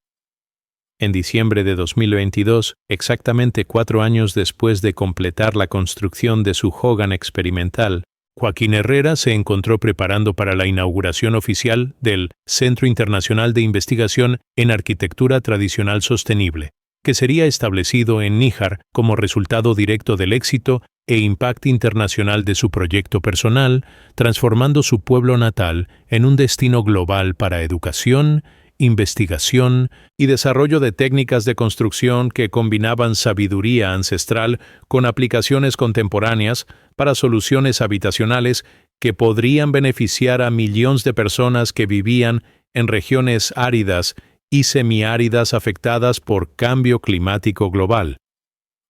Speaker 1: En diciembre de 2022, exactamente 4 años después de completar la construcción de su Hogan experimental, Joaquín Herrera se encontró preparando para la inauguración oficial del Centro Internacional de Investigación en Arquitectura Tradicional Sostenible, que sería establecido en Níjar como resultado directo del éxito e impacto internacional de su proyecto personal, transformando su pueblo natal en un destino global para educación, investigación y desarrollo de técnicas de construcción que combinaban sabiduría ancestral con aplicaciones contemporáneas para soluciones habitacionales que podrían beneficiar a millones de personas que vivían en regiones áridas y semiáridas afectadas por cambio climático global.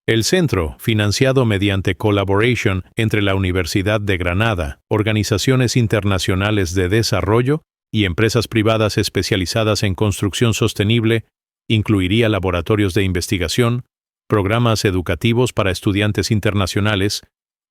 Speaker 1: El centro, financiado mediante collaboration entre la Universidad de Granada, organizaciones internacionales de desarrollo y empresas privadas especializadas en construcción sostenible, incluiría laboratorios de investigación, programas educativos para estudiantes internacionales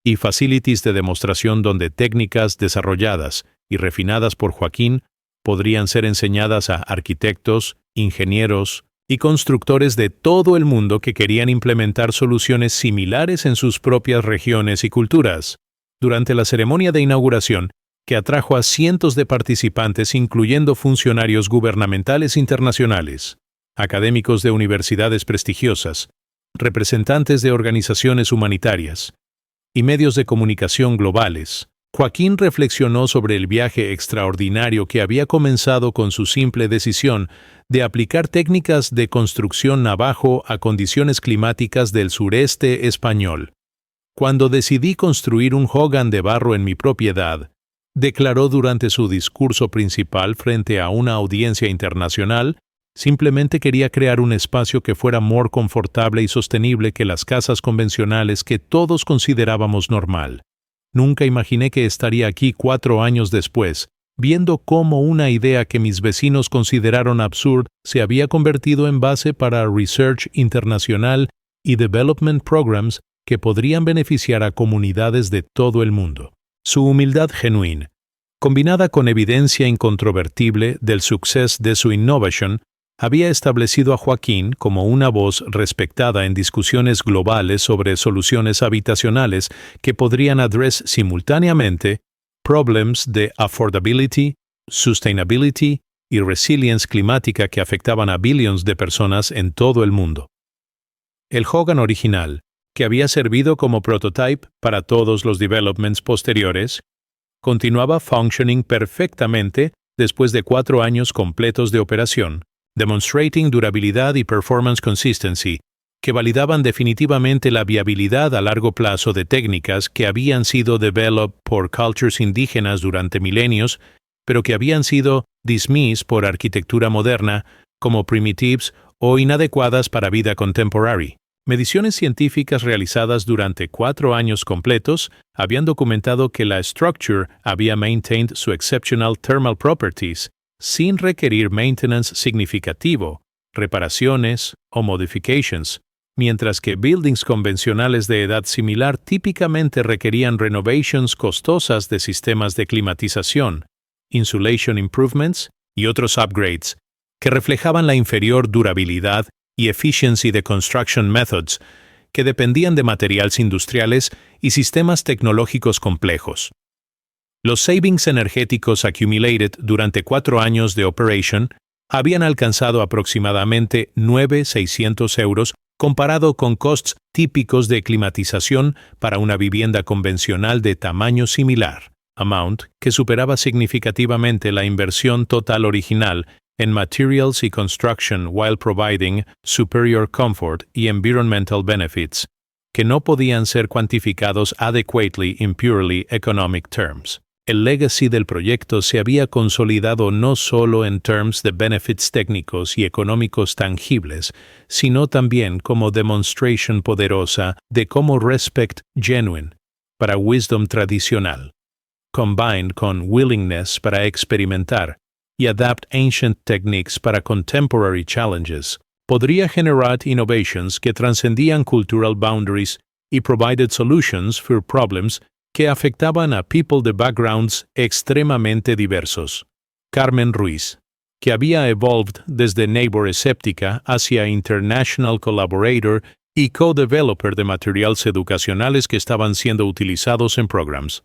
Speaker 1: y facilities de demostración donde técnicas desarrolladas y refinadas por Joaquín podrían ser enseñadas a arquitectos, ingenieros y constructores de todo el mundo que querían implementar soluciones similares en sus propias regiones y culturas. Durante la ceremonia de inauguración, que atrajo a cientos de participantes incluyendo funcionarios gubernamentales internacionales, académicos de universidades prestigiosas, representantes de organizaciones humanitarias y medios de comunicación globales, Joaquín reflexionó sobre el viaje extraordinario que había comenzado con su simple decisión de aplicar técnicas de construcción navajo a condiciones climáticas del sureste español. Cuando decidí construir un Hogan de barro en mi propiedad, declaró durante su discurso principal frente a una audiencia internacional, simplemente quería crear un espacio que fuera más confortable y sostenible que las casas convencionales que todos considerábamos normal. Nunca imaginé que estaría aquí 4 años después, viendo cómo una idea que mis vecinos consideraron absurda se había convertido en base para research internacional y development programs que podrían beneficiar a comunidades de todo el mundo. Su humildad genuina, combinada con evidencia incontrovertible del suceso de su innovation, había establecido a Joaquín como una voz respectada en discusiones globales sobre soluciones habitacionales que podrían address simultáneamente problemas de affordability, sustainability y resilience climática que afectaban a billones de personas en todo el mundo. El Hogan original, que había servido como prototype para todos los developments posteriores, continuaba functioning perfectamente después de 4 años completos de operación, demonstrating durabilidad y performance consistency, que validaban definitivamente la viabilidad a largo plazo de técnicas que habían sido developed por cultures indígenas durante milenios, pero que habían sido dismissed por arquitectura moderna como primitives o inadecuadas para vida contemporary. Mediciones científicas realizadas durante 4 años completos habían documentado que la structure había maintained su exceptional thermal properties sin requerir maintenance significativo, reparaciones o modifications, mientras que buildings convencionales de edad similar típicamente requerían renovations costosas de sistemas de climatización, insulation improvements y otros upgrades que reflejaban la inferior durabilidad y efficiency de construction methods que dependían de materiales industriales y sistemas tecnológicos complejos. Los savings energéticos accumulated durante 4 años de operation habían alcanzado aproximadamente 9,600 euros comparado con costs típicos de climatización para una vivienda convencional de tamaño similar, amount que superaba significativamente la inversión total original en materials y construction while providing superior comfort y environmental benefits, que no podían ser cuantificados adequately in purely economic terms. El legacy del proyecto se había consolidado no solo en terms de benefits técnicos y económicos tangibles, sino también como demonstration poderosa de cómo respect genuine para wisdom tradicional, combined con willingness para experimentar y adapt ancient techniques para contemporary challenges, podría generar innovations que trascendían cultural boundaries y provided solutions for problems que afectaban a people de backgrounds extremadamente diversos. Carmen Ruiz, que había evolved desde neighbor escéptica hacia international collaborator y co-developer de materiales educacionales que estaban siendo utilizados en programs.